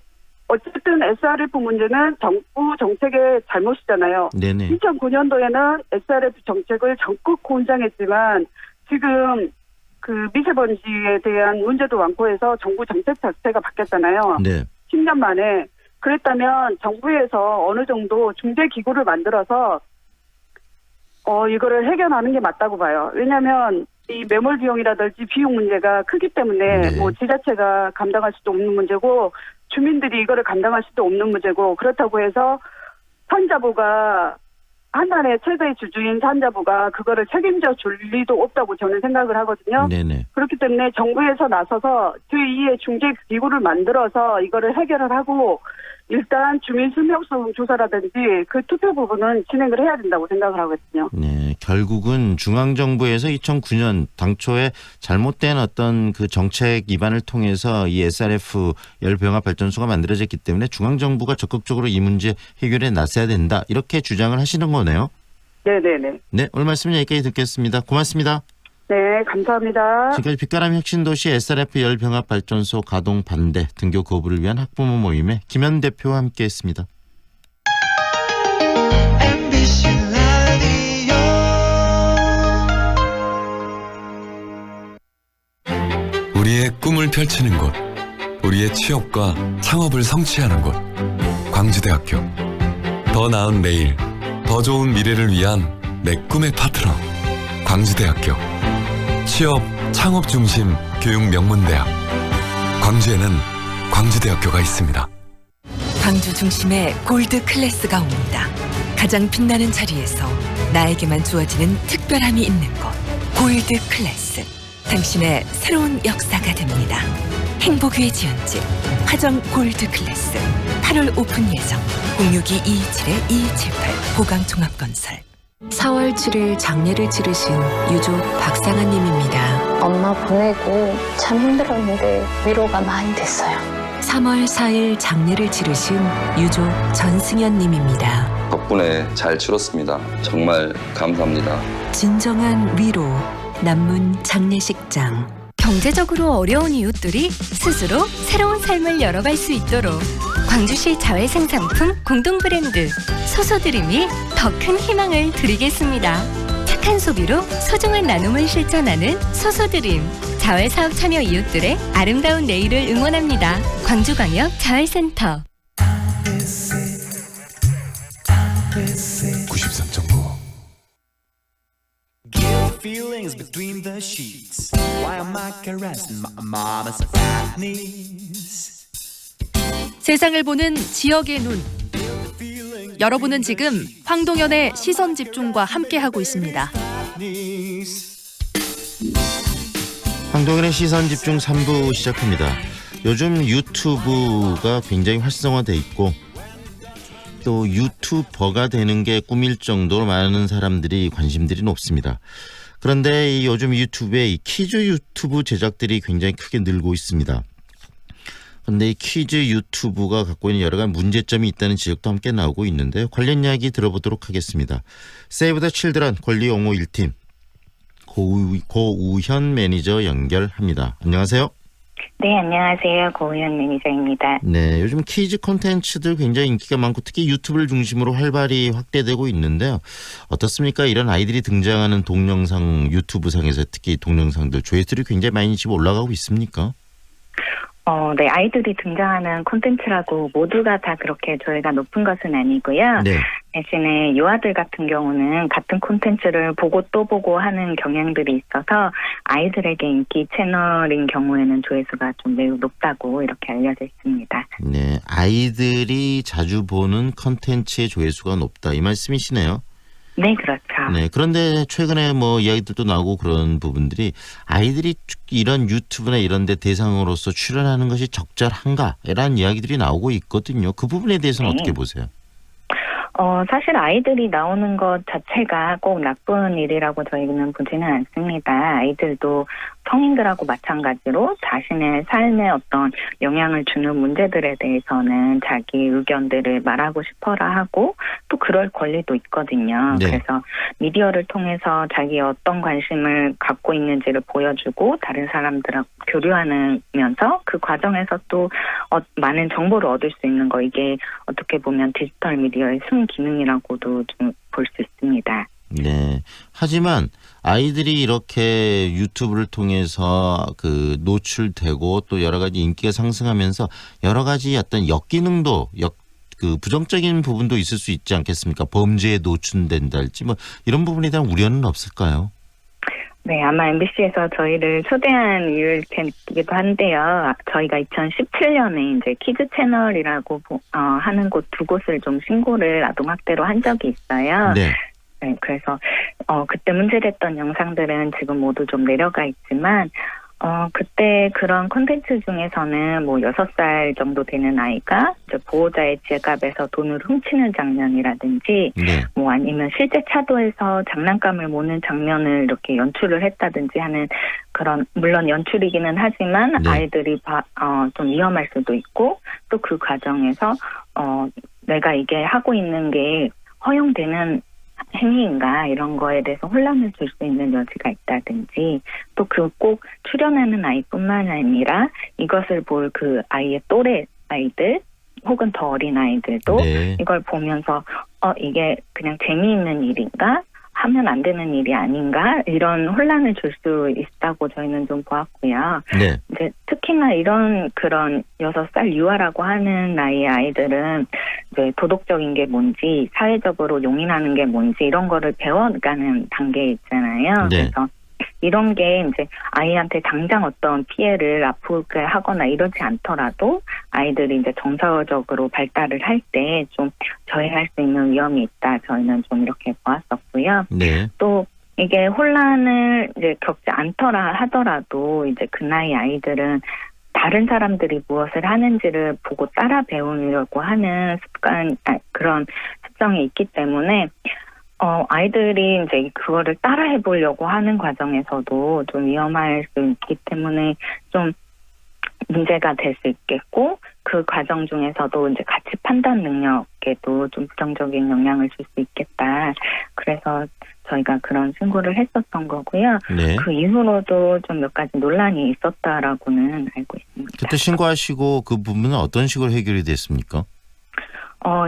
어쨌든 SRF 문제는 정부 정책의 잘못이잖아요. 네네. 2009년도에는 SRF 정책을 적극 권장했지만 지금 그 미세먼지에 대한 문제도 많고 해서 정부 정책 자체가 바뀌었잖아요. 네. 10년 만에. 그랬다면 정부에서 어느 정도 중재기구를 만들어서 이거를 해결하는 게 맞다고 봐요. 왜냐하면 이 매몰 비용이라든지 비용 문제가 크기 때문에 뭐 지자체가 감당할 수도 없는 문제고 주민들이 이거를 감당할 수도 없는 문제고 그렇다고 해서 산자부가 한남의 최대 주주인 산자부가 그거를 책임져 줄 리도 없다고 저는 생각을 하거든요. 네네. 그렇기 때문에 정부에서 나서서 제2의 중재기구를 만들어서 이거를 해결을 하고 일단 주민 수용성 조사라든지 그 투표 부분은 진행을 해야 된다고 생각을 하거든요. 네. 결국은 중앙정부에서 2009년 당초에 잘못된 어떤 그 정책 위반을 통해서 이 SRF 열병합발전소가 만들어졌기 때문에 중앙정부가 적극적으로 이 문제 해결에 나서야 된다. 이렇게 주장을 하시는 거네요. 네네네. 네, 오늘 말씀 여기까지 듣겠습니다. 고맙습니다. 네, 감사합니다. 지금까지 빛가람 혁신도시 SRF 열병합발전소 가동 반대 등교 거부를 위한 학부모 모임의 김현 대표와 함께했습니다. 우리의 꿈을 펼치는 곳, 우리의 취업과 창업을 성취하는 곳, 광주대학교. 더 나은 내일, 더 좋은 미래를 위한 내 꿈의 파트너, 광주대학교. 취업, 창업 중심 교육 명문대학. 광주에는 광주대학교가 있습니다. 광주 중심에 골드 클래스가 옵니다. 가장 빛나는 자리에서 나에게만 주어지는 특별함이 있는 곳, 골드 클래스. 당신의 새로운 역사가 됩니다. 행복의 지연집 화정 골드 클래스 8월 오픈 예정. 062-227-2278 보강종합건설. 4월 7일 장례를 치르신 유족 박상아님입니다. 엄마 보내고 참 힘들었는데 위로가 많이 됐어요. 3월 4일 장례를 치르신 유족 전승현님입니다. 덕분에 잘 치렀습니다. 정말 감사합니다. 진정한 위로 남문 장례식장. 경제적으로 어려운 이웃들이 스스로 새로운 삶을 열어갈 수 있도록 광주시 자회생상품 공동 브랜드 소소드림이 더 큰 희망을 드리겠습니다. 착한 소비로 소중한 나눔을 실천하는 소소드림. 자회사업 참여 이웃들의 아름다운 내일을 응원합니다. 광주광역 자회센터 93.9 Feelings between the sheets. Why am I caressing my mama's fat knees? 세상을 보는 지역의 눈. 여러분은 지금 황동현의 시선 집중과 함께하고 있습니다. 황동현의 시선 집중 3부 시작합니다. 요즘 유튜브가 굉장히 활성화돼 있고 또 유튜버가 되는 게 꿈일 정도로 많은 사람들이 관심들이 높습니다. 그런데 이 요즘 유튜브에 이 퀴즈 유튜브 제작들이 굉장히 크게 늘고 있습니다. 그런데 이 퀴즈 유튜브가 갖고 있는 여러 가지 문제점이 있다는 지적도 함께 나오고 있는데요. 관련 이야기 들어보도록 하겠습니다. 세이브 더 칠드런 권리 옹호 1팀 고우현 매니저 연결합니다. 안녕하세요. 네, 안녕하세요. 고우현 매니저입니다. 네, 요즘 퀴즈 콘텐츠들 굉장히 인기가 많고 특히 유튜브를 중심으로 활발히 확대되고 있는데요. 어떻습니까? 이런 아이들이 등장하는 동영상 유튜브상에서 특히 동영상들 조회수들이 굉장히 많이 지금 올라가고 있습니까? 네, 아이들이 등장하는 콘텐츠라고 모두가 다 그렇게 조회가 높은 것은 아니고요. 네. 대신에 유아들 같은 경우는 같은 콘텐츠를 보고 또 보고 하는 경향들이 있어서 아이들에게 인기 채널인 경우에는 조회수가 좀 매우 높다고 이렇게 알려져 있습니다. 네, 아이들이 자주 보는 콘텐츠의 조회수가 높다 이 말씀이시네요. 네, 그렇죠. 네, 그런데 최근에 뭐 이야기들도 나오고 그런 부분들이 아이들이 이런 유튜브나 이런 데 대상으로서 출연하는 것이 적절한가라는 이야기들이 나오고 있거든요. 그 부분에 대해서는 어떻게 보세요? 사실 아이들이 나오는 것 자체가 꼭 나쁜 일이라고 저희는 보지는 않습니다. 아이들도 성인들하고 마찬가지로 자신의 삶에 어떤 영향을 주는 문제들에 대해서는 자기 의견들을 말하고 싶어라 하고 또 그럴 권리도 있거든요. 네. 그래서 미디어를 통해서 자기 어떤 관심을 갖고 있는지를 보여주고 다른 사람들하고 교류하면서 그 과정에서 또 많은 정보를 얻을 수 있는 거, 이게 어떻게 보면 디지털 미디어의 순기능이라고도 좀 볼 수 있습니다. 네. 하지만 아이들이 이렇게 유튜브를 통해서 그 노출되고 또 여러 가지 인기가 상승하면서 여러 가지 어떤 역기능도 그 부정적인 부분도 있을 수 있지 않겠습니까? 범죄에 노출된달지 뭐 이런 부분에 대한 우려는 없을까요? 네, 아마 MBC에서 저희를 초대한 이유일 테기도 한데요. 저희가 2017년에 이제 키즈 채널이라고 하는 곳 2곳을 좀 신고를 아동학대로 한 적이 있어요. 네. 네, 그래서 그때 문제됐던 영상들은 지금 모두 좀 내려가 있지만 그때 그런 콘텐츠 중에서는 뭐 6살 정도 되는 아이가 이제 보호자의 지갑에서 돈을 훔치는 장면이라든지 네. 뭐 아니면 실제 차도에서 장난감을 모는 장면을 이렇게 연출을 했다든지 하는 그런, 물론 연출이기는 하지만 네. 아이들이 좀 위험할 수도 있고 또 그 과정에서 내가 이게 하고 있는 게 허용되는 행위인가 이런 거에 대해서 혼란을 줄 수 있는 여지가 있다든지 또 그 꼭 출연하는 아이뿐만 아니라 이것을 볼 그 아이의 또래 아이들 혹은 더 어린 아이들도 네. 이걸 보면서 이게 그냥 재미있는 일인가 하면 안 되는 일이 아닌가 이런 혼란을 줄 수 있다고 저희는 좀 보았고요. 네. 이제 특히나 이런 그런 6살 유아라고 하는 나이의 아이들은 이제 도덕적인 게 뭔지 사회적으로 용인하는 게 뭔지 이런 거를 배워가는 단계에 있잖아요. 네. 그래서 이런 게 이제 아이한테 당장 어떤 피해를 아프게 하거나 이러지 않더라도 아이들이 이제 정서적으로 발달을 할 때 좀 저해할 수 있는 위험이 있다. 저희는 좀 이렇게 보았었고요. 네. 또 이게 혼란을 이제 겪지 않더라 하더라도 이제 그 나이 아이들은 다른 사람들이 무엇을 하는지를 보고 따라 배우려고 하는 그런 습성이 있기 때문에 아이들이 이제 그거를 따라 해보려고 하는 과정에서도 좀 위험할 수 있기 때문에 좀 문제가 될 수 있겠고 그 과정 중에서도 이제 가치 판단 능력에도 좀 부정적인 영향을 줄 수 있겠다. 그래서 저희가 그런 신고를 했었던 거고요. 네. 그 이후로도 좀 몇 가지 논란이 있었다라고는 알고 있습니다. 그때 신고하시고 그 부분은 어떤 식으로 해결이 됐습니까?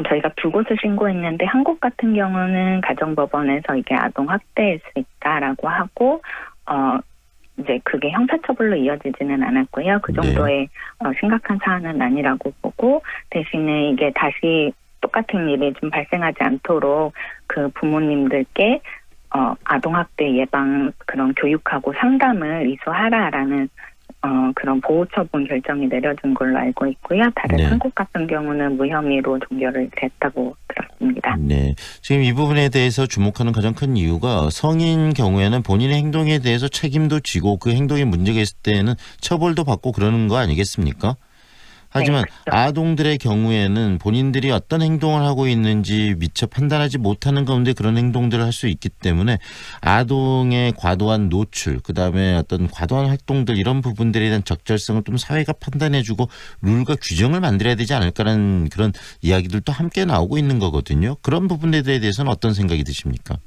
저희가 두 곳을 신고했는데 한 곳 같은 경우는 가정법원에서 이게 아동 학대일 수 있다라고 하고 이제 그게 형사처벌로 이어지지는 않았고요. 그 정도의 심각한 사안은 아니라고 보고 대신에 이게 다시 똑같은 일이 좀 발생하지 않도록 그 부모님들께 아동학대 예방 그런 교육하고 상담을 이수하라라는 그런 보호처분 결정이 내려진 걸로 알고 있고요. 다른 네. 한국 같은 경우는 무혐의로 종결을 됐다고 들었습니다. 네. 지금 이 부분에 대해서 주목하는 가장 큰 이유가 성인 경우에는 본인의 행동에 대해서 책임도 지고 그 행동에 문제가 있을 때는 처벌도 받고 그러는 거 아니겠습니까? 하지만 네, 그렇죠. 아동들의 경우에는 본인들이 어떤 행동을 하고 있는지 미처 판단하지 못하는 가운데 그런 행동들을 할 수 있기 때문에 아동의 과도한 노출, 그다음에 어떤 과도한 활동들 이런 부분들에 대한 적절성을 좀 사회가 판단해주고 룰과 규정을 만들어야 되지 않을까라는 그런 이야기들도 함께 나오고 있는 거거든요. 그런 부분들에 대해서는 어떤 생각이 드십니까?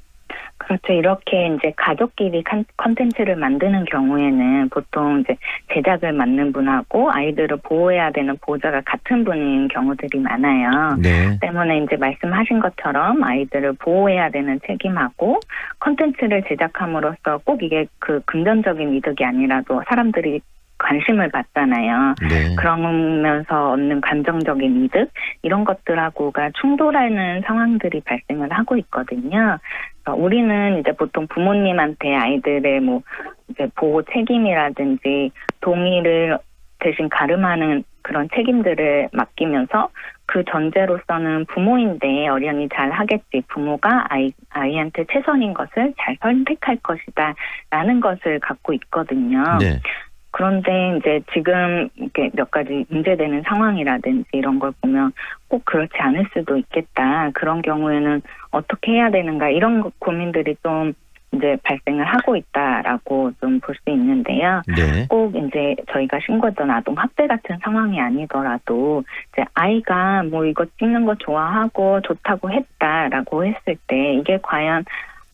그렇죠. 이렇게 이제 가족끼리 컨텐츠를 만드는 경우에는 보통 이제 제작을 맡는 분하고 아이들을 보호해야 되는 보호자가 같은 분인 경우들이 많아요. 네. 때문에 이제 말씀하신 것처럼 아이들을 보호해야 되는 책임하고 컨텐츠를 제작함으로써 꼭 이게 그 금전적인 이득이 아니라도 사람들이 관심을 받잖아요. 네. 그러면서 얻는 감정적인 이득 이런 것들하고가 충돌하는 상황들이 발생을 하고 있거든요. 우리는 이제 보통 부모님한테 아이들의 뭐 이제 보호 책임이라든지 동의를 대신 가름하는 그런 책임들을 맡기면서 그 전제로서는 부모인데 어련히 잘 하겠지. 부모가 아이한테 최선인 것을 잘 선택할 것이다. 라는 것을 갖고 있거든요. 네. 그런데 이제 지금 이렇게 몇 가지 문제되는 상황이라든지 이런 걸 보면 꼭 그렇지 않을 수도 있겠다. 그런 경우에는 어떻게 해야 되는가 이런 고민들이 좀 이제 발생을 하고 있다라고 좀 볼 수 있는데요. 네. 꼭 이제 저희가 신고했던 아동 학대 같은 상황이 아니더라도 이제 아이가 뭐 이거 찍는 거 좋아하고 좋다고 했다라고 했을 때 이게 과연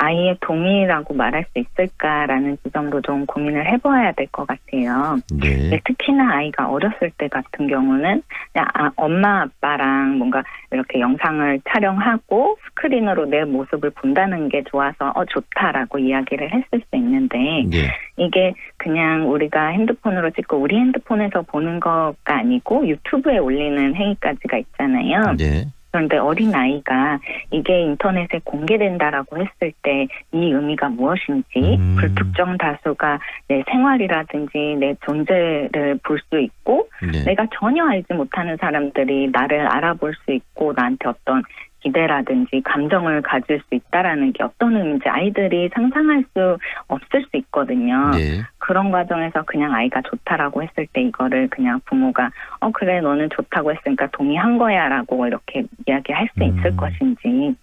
아이의 동의라고 말할 수 있을까라는 지점도 좀 고민을 해봐야 될 것 같아요. 네. 특히나 아이가 어렸을 때 같은 경우는 그냥 엄마 아빠랑 뭔가 이렇게 영상을 촬영하고 스크린으로 내 모습을 본다는 게 좋아서 좋다라고 이야기를 했을 수 있는데 네. 이게 그냥 우리가 핸드폰으로 찍고 우리 핸드폰에서 보는 거가 아니고 유튜브에 올리는 행위까지가 있잖아요. 네. 그런데 어린아이가 이게 인터넷에 공개된다라고 했을 때 이 의미가 무엇인지 불특정 다수가 내 생활이라든지 내 존재를 볼 수 있고 네. 내가 전혀 알지 못하는 사람들이 나를 알아볼 수 있고 나한테 어떤 기대라든지 감정을 가질 수 있다라는 게 어떤 의미인지 아이들이 상상할 수 없을 수 있거든요. 네. 그런 과정에서 그냥 아이가 좋다라고 했을 때 이거를 그냥 부모가 그래 너는 좋다고 했으니까 동의한 거야라고 이렇게 이야기할 수 있을 것인지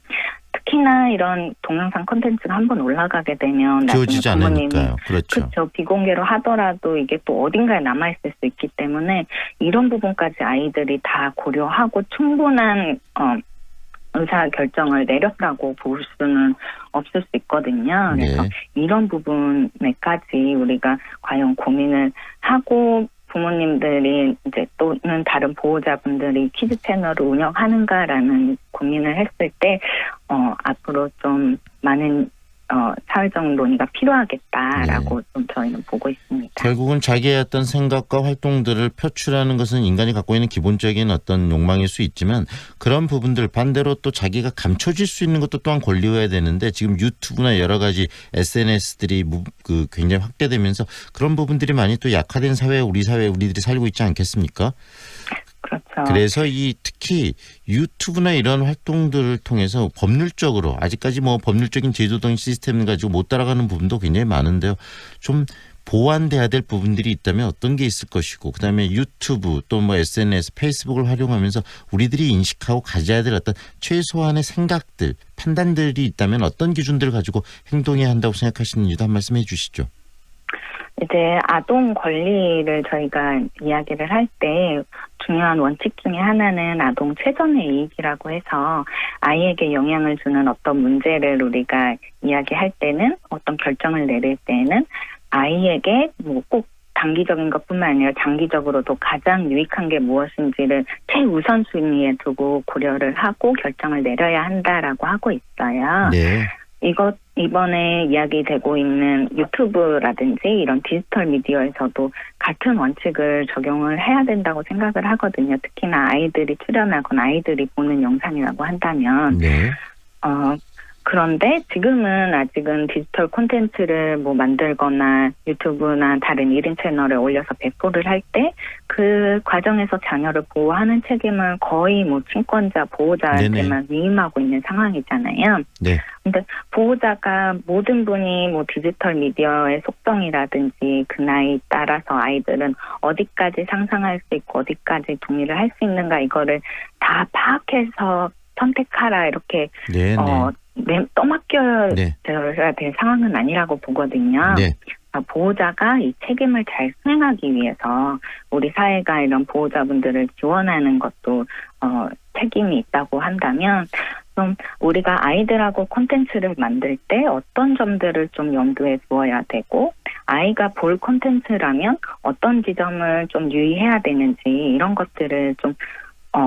특히나 이런 동영상 콘텐츠가 한번 올라가게 되면 지워지지 않으니까요. 그렇죠. 비공개로 하더라도 이게 또 어딘가에 남아있을 수 있기 때문에 이런 부분까지 아이들이 다 고려하고 충분한 의사 결정을 내렸다고 볼 수는 없을 수 있거든요. 그래서 이런 부분에까지 우리가 과연 고민을 하고 부모님들이 이제 또는 다른 보호자분들이 키즈 채널을 운영하는가라는 고민을 했을 때 앞으로 좀 많은 사회적 논의가 필요하겠다라고 좀 저희는 보고 있습니다. 결국은 자기의 어떤 생각과 활동들을 표출하는 것은 인간이 갖고 있는 기본적인 어떤 욕망일 수 있지만 그런 부분들 반대로 또 자기가 감춰질 수 있는 것도 또한 권리여야 되는데 지금 유튜브나 여러 가지 SNS들이 굉장히 확대되면서 그런 부분들이 많이 또 약화된 사회에 우리들이 살고 있지 않겠습니까? 그렇죠. 그래서 특히 유튜브나 이런 활동들을 통해서 법률적으로 아직까지 법률적인 제도등 시스템을 가지고 못 따라가는 부분도 굉장히 많은데요. 좀 보완돼야 될 부분들이 있다면 어떤 게 있을 것이고 그다음에 유튜브 또 SNS, 페이스북을 활용하면서 우리들이 인식하고 가져야 될 어떤 최소한의 생각들, 판단들이 있다면 어떤 기준들을 가지고 행동해야 한다고 생각하시는지도 한 말씀 해주시죠. 이제 아동 권리를 저희가 이야기를 할 때 중요한 원칙 중에 하나는 아동 최선의 이익이라고 해서 아이에게 영향을 주는 어떤 문제를 우리가 이야기할 때는 어떤 결정을 내릴 때는 아이에게 꼭 단기적인 것뿐만 아니라 장기적으로도 가장 유익한 게 무엇인지를 최우선순위에 두고 고려를 하고 결정을 내려야 한다라고 하고 있어요. 네. 이번에 이야기되고 있는 유튜브라든지 이런 디지털 미디어에서도 같은 원칙을 적용을 해야 된다고 생각을 하거든요. 특히나 아이들이 출연하거나 아이들이 보는 영상이라고 한다면. 그런데 지금은 아직은 디지털 콘텐츠를 만들거나 유튜브나 다른 1인 채널에 올려서 배포를 할 때 그 과정에서 자녀를 보호하는 책임을 거의 친권자, 보호자한테만 위임하고 있는 상황이잖아요. 네. 근데 보호자가 모든 분이 디지털 미디어의 속성이라든지 그 나이 따라서 아이들은 어디까지 상상할 수 있고 어디까지 동의를 할 수 있는가 이거를 다 파악해서 선택하라 이렇게 떠맡겨야 될 상황은 아니라고 보거든요. 보호자가 이 책임을 잘 수행하기 위해서 우리 사회가 이런 보호자분들을 지원하는 것도 책임이 있다고 한다면 좀 우리가 아이들하고 콘텐츠를 만들 때 어떤 점들을 좀 염두에 두어야 되고 아이가 볼 콘텐츠라면 어떤 지점을 좀 유의해야 되는지 이런 것들을 좀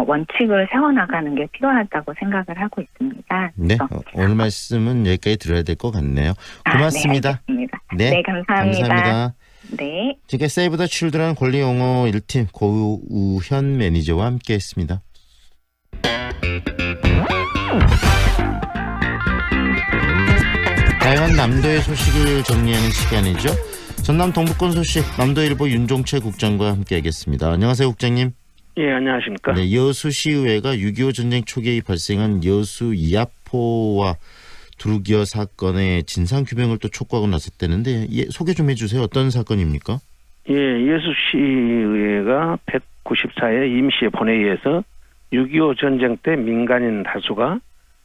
원칙을 세워나가는 게 필요하다고 생각을 하고 있습니다. 네, 오늘 말씀은 여기까지 들어야 될 것 같네요. 고맙습니다. 네, 알겠습니다. 네, 감사합니다. 네. 지금 세이브 더 칠드런 권리 용어 1팀 고우현 매니저와 함께했습니다. 다양한 남도의 소식을 정리하는 시간이죠. 전남 동북권 소식 남도일보 윤종채 국장과 함께하겠습니다. 안녕하세요, 국장님. 예, 안녕하십니까. 네, 여수시의회가 6.25 전쟁 초기에 발생한 여수 이하포와 두루기어 사건의 진상규명을 또 촉구하고 나섰다는데 소개 좀 해주세요. 어떤 사건입니까? 예, 여수시의회가 194회 임시 본회의에서 6.25 전쟁 때 민간인 다수가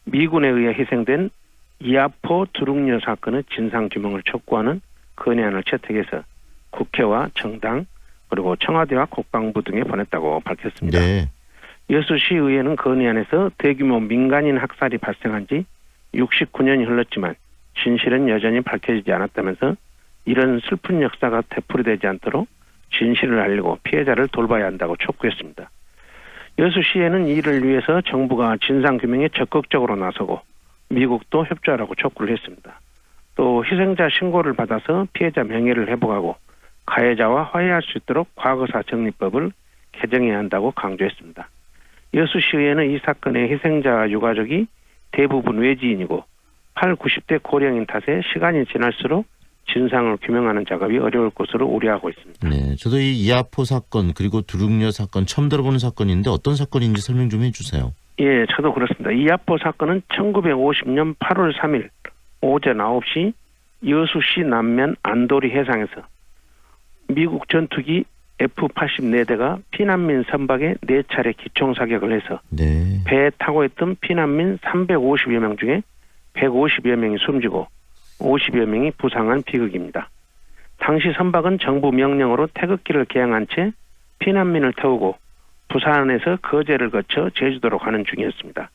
미군에 의해 희생된 이하포 두루기어 사건의 진상규명을 촉구하는 건의안을 채택해서 국회와 정당 그리고 청와대와 국방부 등에 보냈다고 밝혔습니다. 네. 여수시의회는 건의안에서 대규모 민간인 학살이 발생한 지 69년이 흘렀지만 진실은 여전히 밝혀지지 않았다면서 이런 슬픈 역사가 되풀이되지 않도록 진실을 알리고 피해자를 돌봐야 한다고 촉구했습니다. 여수시에는 이를 위해서 정부가 진상규명에 적극적으로 나서고 미국도 협조하라고 촉구를 했습니다. 또 희생자 신고를 받아서 피해자 명예를 회복하고 가해자와 화해할 수 있도록 과거사 정리법을 개정해야 한다고 강조했습니다. 여수시의회는 이 사건의 희생자 유가족이 대부분 외지인이고 8, 90대 고령인 탓에 시간이 지날수록 진상을 규명하는 작업이 어려울 것으로 우려하고 있습니다. 네, 저도 이 이하포 사건 그리고 두루기어 사건 처음 들어보는 사건인데 어떤 사건인지 설명 좀 해주세요. 예, 저도 그렇습니다. 이아포 사건은 1950년 8월 3일 오전 9시 여수시 남면 안도리 해상에서 미국 전투기 F-84대가 피난민 선박에 4차례 기총사격을 해서 배에 타고 있던 피난민 350여 명 중에 150여 명이 숨지고 50여 명이 부상한 비극입니다. 당시 선박은 정부 명령으로 태극기를 개항한 채 피난민을 태우고 부산에서 거제를 거쳐 제주도로 가는 중이었습니다.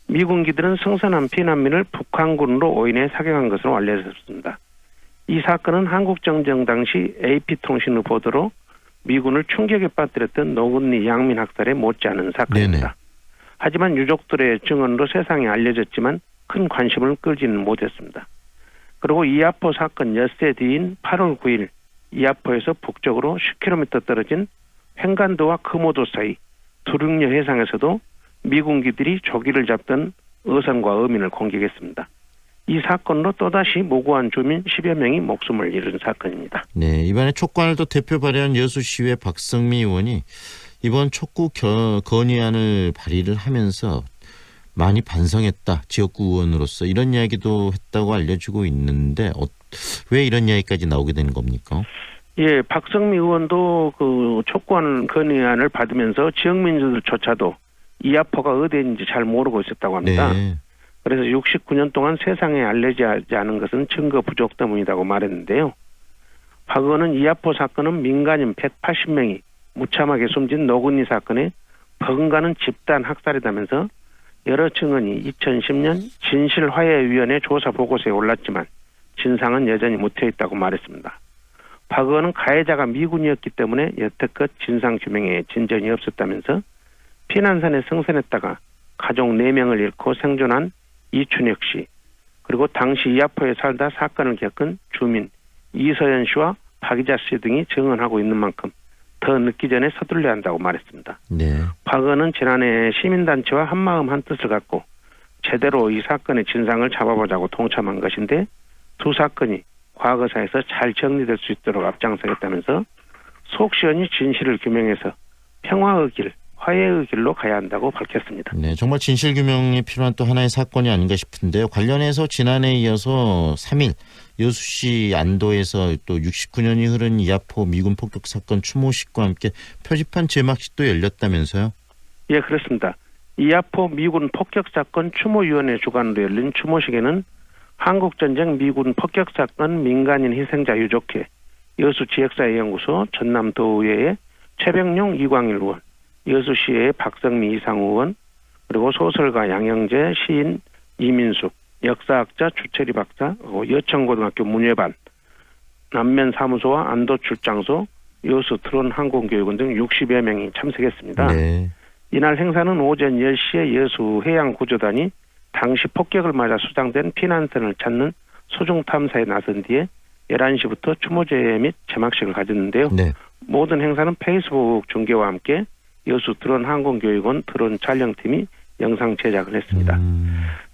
미군기들은 승선한 피난민을 북한군으로 오인해 사격한 것으로 알려졌습니다. 이 사건은 한국정정 당시 AP통신의 보도로 미군을 충격에 빠뜨렸던 노건리 양민 학살에 못지않은 사건입니다. 하지만 유족들의 증언으로 세상에 알려졌지만 큰 관심을 끌지는 못했습니다. 그리고 이아포 사건 엿새 뒤인 8월 9일 이아포에서 북쪽으로 10km 떨어진 횡간도와 금오도 사이 두릉여 해상에서도 미군기들이 조기를 잡던 어선과 어민을 공격했습니다. 이 사건으로 또다시 모구한 주민 10여 명이 목숨을 잃은 사건입니다. 네, 이번에 촉구안을 또 대표 발의한 여수시의 박성미 의원이 이번 촉구 건의안을 발의를 하면서 많이 반성했다. 지역구 의원으로서 이런 이야기도 했다고 알려지고 있는데 왜 이런 이야기까지 나오게 된 겁니까? 예, 박성미 의원도 그 촉구안 건의안을 받으면서 지역민주들조차도 이아포가 어디인지 잘 모르고 있었다고 합니다. 네. 그래서 69년 동안 세상에 알려지지 않은 것은 증거 부족 때문이라고 말했는데요. 박 의원은 이아포 사건은 민간인 180명이 무참하게 숨진 노건리 사건의 버금가는 집단 학살이라면서 여러 증언이 2010년 진실화해위원회 조사 보고서에 올랐지만 진상은 여전히 묻혀있다고 말했습니다. 박 의원은 가해자가 미군이었기 때문에 여태껏 진상규명에 진전이 없었다면서 피난선에 승선했다가 가족 4명을 잃고 생존한 이춘혁 씨, 그리고 당시 이아포에 살다 사건을 겪은 주민 이서연 씨와 박이자 씨 등이 증언하고 있는 만큼 더 늦기 전에 서둘러야 한다고 말했습니다. 네. 박 의원은 지난해 시민단체와 한마음 한뜻을 갖고 제대로 이 사건의 진상을 잡아보자고 동참한 것인데 두 사건이 과거사에서 잘 정리될 수 있도록 앞장서겠다면서 속 시원히 진실을 규명해서 평화의 길, 화해의 길로 가야 한다고 밝혔습니다. 네, 정말 진실 규명이 필요한 또 하나의 사건이 아닌가 싶은데요. 관련해서 지난해에 이어서 3일 여수시 안도에서 또 69년이 흐른 이아포 미군 폭격 사건 추모식과 함께 표지판 제막식도 열렸다면서요? 예, 그렇습니다. 이아포 미군 폭격 사건 추모위원회 주관으로 열린 추모식에는 한국전쟁 미군 폭격 사건 민간인 희생자 유족회, 여수지역사회연구소 전남도의회의 최병용 이광일 의원, 여수시의 박성미 이상우 의원, 그리고 소설가 양영재, 시인 이민숙, 역사학자 주철이 박사, 여천고등학교 문예반, 남면사무소와 안도출장소, 여수 트론 항공교육원 등 60여 명이 참석했습니다. 네. 이날 행사는 오전 10시에 여수 해양구조단이 당시 폭격을 맞아 수장된 피난선을 찾는 소중 탐사에 나선 뒤에 11시부터 추모제 및 제막식을 가졌는데요. 네. 모든 행사는 페이스북 중계와 함께 여수 드론 항공교육원 드론 촬영팀이 영상 제작을 했습니다.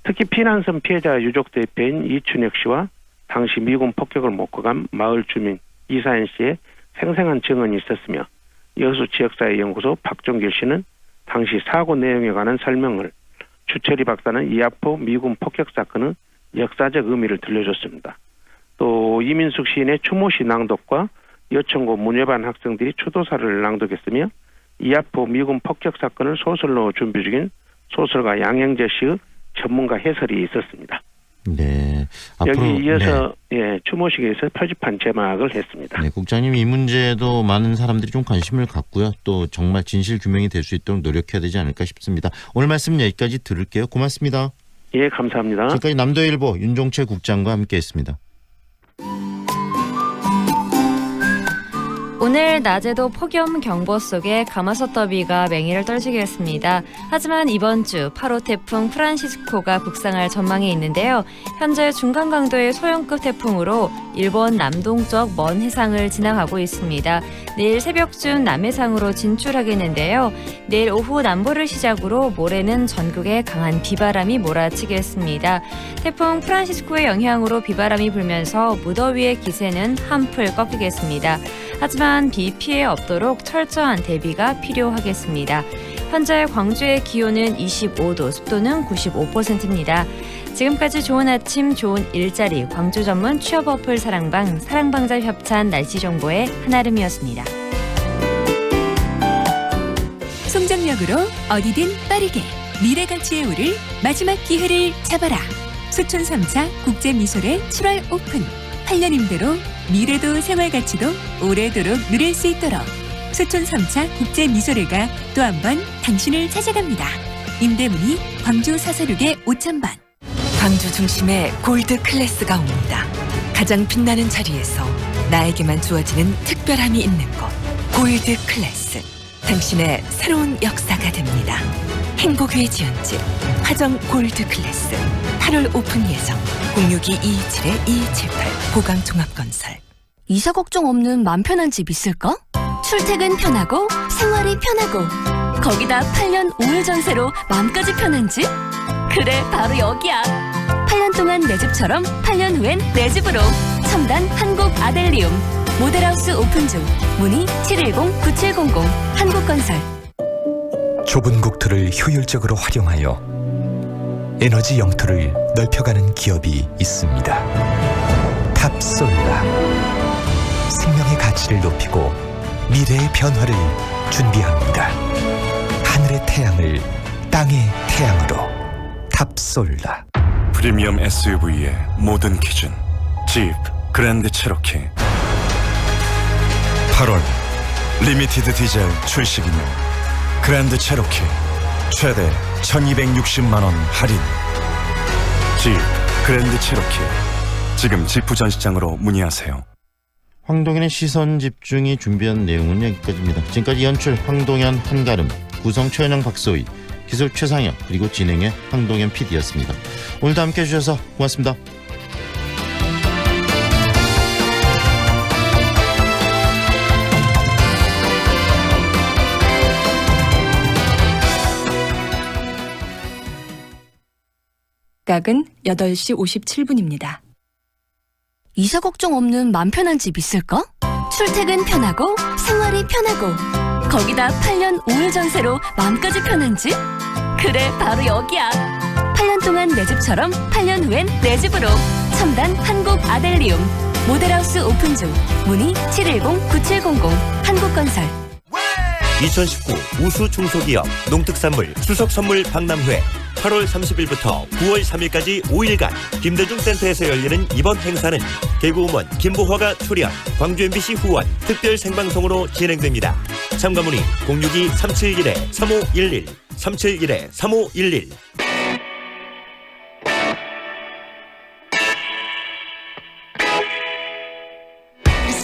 특히 피난선 피해자 유족 대표인 이춘혁 씨와 당시 미군 폭격을 못 거간 마을 주민 이사연 씨의 생생한 증언이 있었으며 여수 지역사회연구소 박종길 씨는 당시 사고 내용에 관한 설명을, 주철이 박사는 이아포 미군 폭격 사건은 역사적 의미를 들려줬습니다. 또 이민숙 시인의 추모시 낭독과 여천고 문예반 학생들이 추도사를 낭독했으며 이아포 미군 폭격 사건을 소설로 준비 중인 소설가 양영재 씨의 전문가 해설이 있었습니다. 네. 여기 이어서 예, 추모식에서 표지판 제막을 했습니다. 네, 국장님 이 문제도 많은 사람들이 좀 관심을 갖고요. 또 정말 진실 규명이 될 수 있도록 노력해야 되지 않을까 싶습니다. 오늘 말씀 여기까지 들을게요. 고맙습니다. 예, 감사합니다. 지금까지 남도일보 윤종채 국장과 함께했습니다. 오늘 낮에도 폭염 경보 속에 가마솥 더비가 맹위를 떨치게 했습니다. 하지만 이번 주 8호 태풍 프란시스코가 북상할 전망이 있는데요. 현재 중간 강도의 소형급 태풍으로 일본 남동쪽 먼 해상을 지나가고 있습니다. 내일 새벽쯤 남해상으로 진출하겠는데요. 내일 오후 남부를 시작으로 모레는 전국에 강한 비바람이 몰아치겠습니다. 태풍 프란시스코의 영향으로 비바람이 불면서 무더위의 기세는 한풀 꺾이겠습니다. 하지만 비 피해 없도록 철저한 대비가 필요하겠습니다. 현재 광주의 기온은 25도, 습도는 95%입니다. 지금까지 좋은 아침, 좋은 일자리, 광주 전문 취업 어플 사랑방자 협찬 날씨 정보의 한아름이었습니다. 송정역으로 어디든 빠르게 미래 가치에 오를 마지막 기회를 잡아라. 수촌 3차 국제미술의 7월 오픈. 8년 임대로 미래도 생활가치도 오래도록 누릴 수 있도록 수촌 3차 국제미술회가 또 한 번 당신을 찾아갑니다. 임대문의 광주 446의 5000번. 광주 중심에 골드 클래스가 옵니다. 가장 빛나는 자리에서 나에게만 주어지는 특별함이 있는 곳. 골드 클래스. 당신의 새로운 역사가 됩니다. 행복의 지연집 화정 골드 클래스 8월 오픈 예정. 062-227-2278 보강종합건설. 이사 걱정 없는 맘 편한 집 있을까? 출퇴근 편하고 생활이 편하고 거기다 8년 5일 전세로 맘까지 편한 집? 그래 바로 여기야. 8년 동안 내 집처럼 8년 후엔 내 집으로. 첨단 한국 아델리움 모델하우스 오픈 중. 문의 710-9700 한국건설. 좁은 국토를 효율적으로 활용하여 에너지 영토를 넓혀가는 기업이 있습니다. 탑솔라. 생명의 가치를 높이고 미래의 변화를 준비합니다. 하늘의 태양을 땅의 태양으로. 탑솔라. 프리미엄 SUV의 모든 기준 집 그랜드 체로키. 8월 리미티드 디젤 출시 기념 그랜드 체로키 최대 1260만 원 할인. 집 그랜드 체로키. 지금 지프 전시장으로 문의하세요. 황동현의 시선 집중이 준비한 내용은 여기까지입니다. 지금까지 연출 황동현, 한가름, 구성 최현영, 박소희, 기술 최상혁, 그리고 진행의 황동현 PD였습니다. 오늘도 함께해 주셔서 고맙습니다. 각은 8시 57분입니다. 이사 걱정 없는 맘 편한 집 있을까? 출퇴근 편하고 생활이 편하고 거기다 8년 5일 전세로 맘까지 편한 집? 그래 바로 여기야. 8년 동안 내 집처럼 8년 후엔 내 집으로. 첨단 한국 아델리움 모델하우스 오픈 중. 문의 710-9700 한국건설. 2019 우수 중소기업 농특산물 추석선물 박람회 8월 30일부터 9월 3일까지 5일간 김대중 센터에서 열리는 이번 행사는 개그우먼 김보화가 출연, 광주 MBC 후원 특별 생방송으로 진행됩니다. 참가 문의 062-371-3511 371-3511.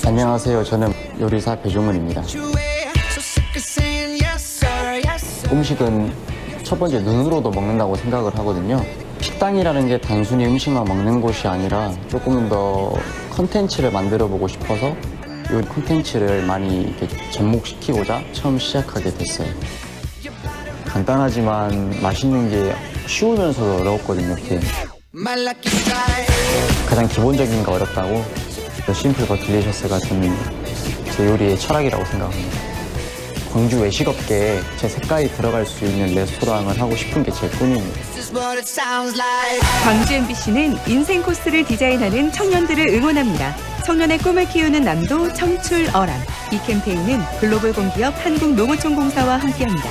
안녕하세요. 저는 요리사 배종문입니다. 음식은 첫 번째 눈으로도 먹는다고 생각을 하거든요. 식당이라는 게 단순히 음식만 먹는 곳이 아니라 조금 더 컨텐츠를 만들어 보고 싶어서 이 컨텐츠를 많이 이렇게 접목시키고자 처음 시작하게 됐어요. 간단하지만 맛있는 게 쉬우면서도 어려웠거든요. 이렇게. 가장 기본적인 거 어렵다고 심플 버트 딜리셔스가 저는 제 요리의 철학이라고 생각합니다. 광주 외식업계에 제 색깔이 들어갈 수 있는 레스토랑을 하고 싶은 게 제 꿈입니다. 광주 MBC는 인생 코스를 디자인하는 청년들을 응원합니다. 청년의 꿈을 키우는 남도 청출어람. 이 캠페인은 글로벌 공기업 한국농어촌공사와 함께합니다.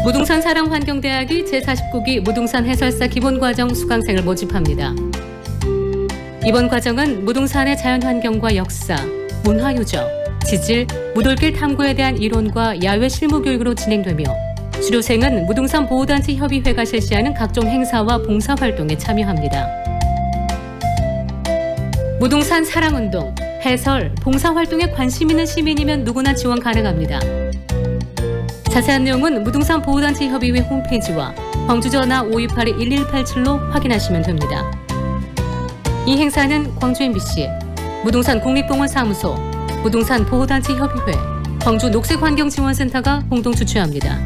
무등산 사랑환경대학이 제49기 무등산 해설사 기본과정 수강생을 모집합니다. 이번 과정은 무등산의 자연환경과 역사, 문화유적, 지질, 무돌길 탐구에 대한 이론과 야외 실무 교육으로 진행되며 수료생은 무등산 보호단체 협의회가 실시하는 각종 행사와 봉사활동에 참여합니다. 무등산 사랑운동, 해설, 봉사활동에 관심 있는 시민이면 누구나 지원 가능합니다. 자세한 내용은 무등산 보호단체 협의회 홈페이지와 광주 전화 5282-1187로 확인하시면 됩니다. 이 행사는 광주 MBC, 무등산 국립공원 사무소, 무등산 보호단체 협의회, 광주 녹색환경지원센터가 공동 주최합니다.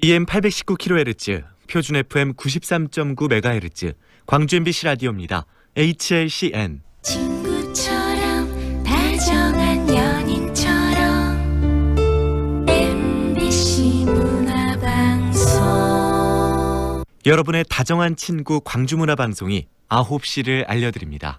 AM 819kHz, 표준 FM 93.9MHz, 광주 MBC 라디오입니다. HLCN. 친구처럼 다정한 연인처럼 MBC 문화방송. 여러분의 다정한 친구 광주문화방송이 9시를 알려드립니다.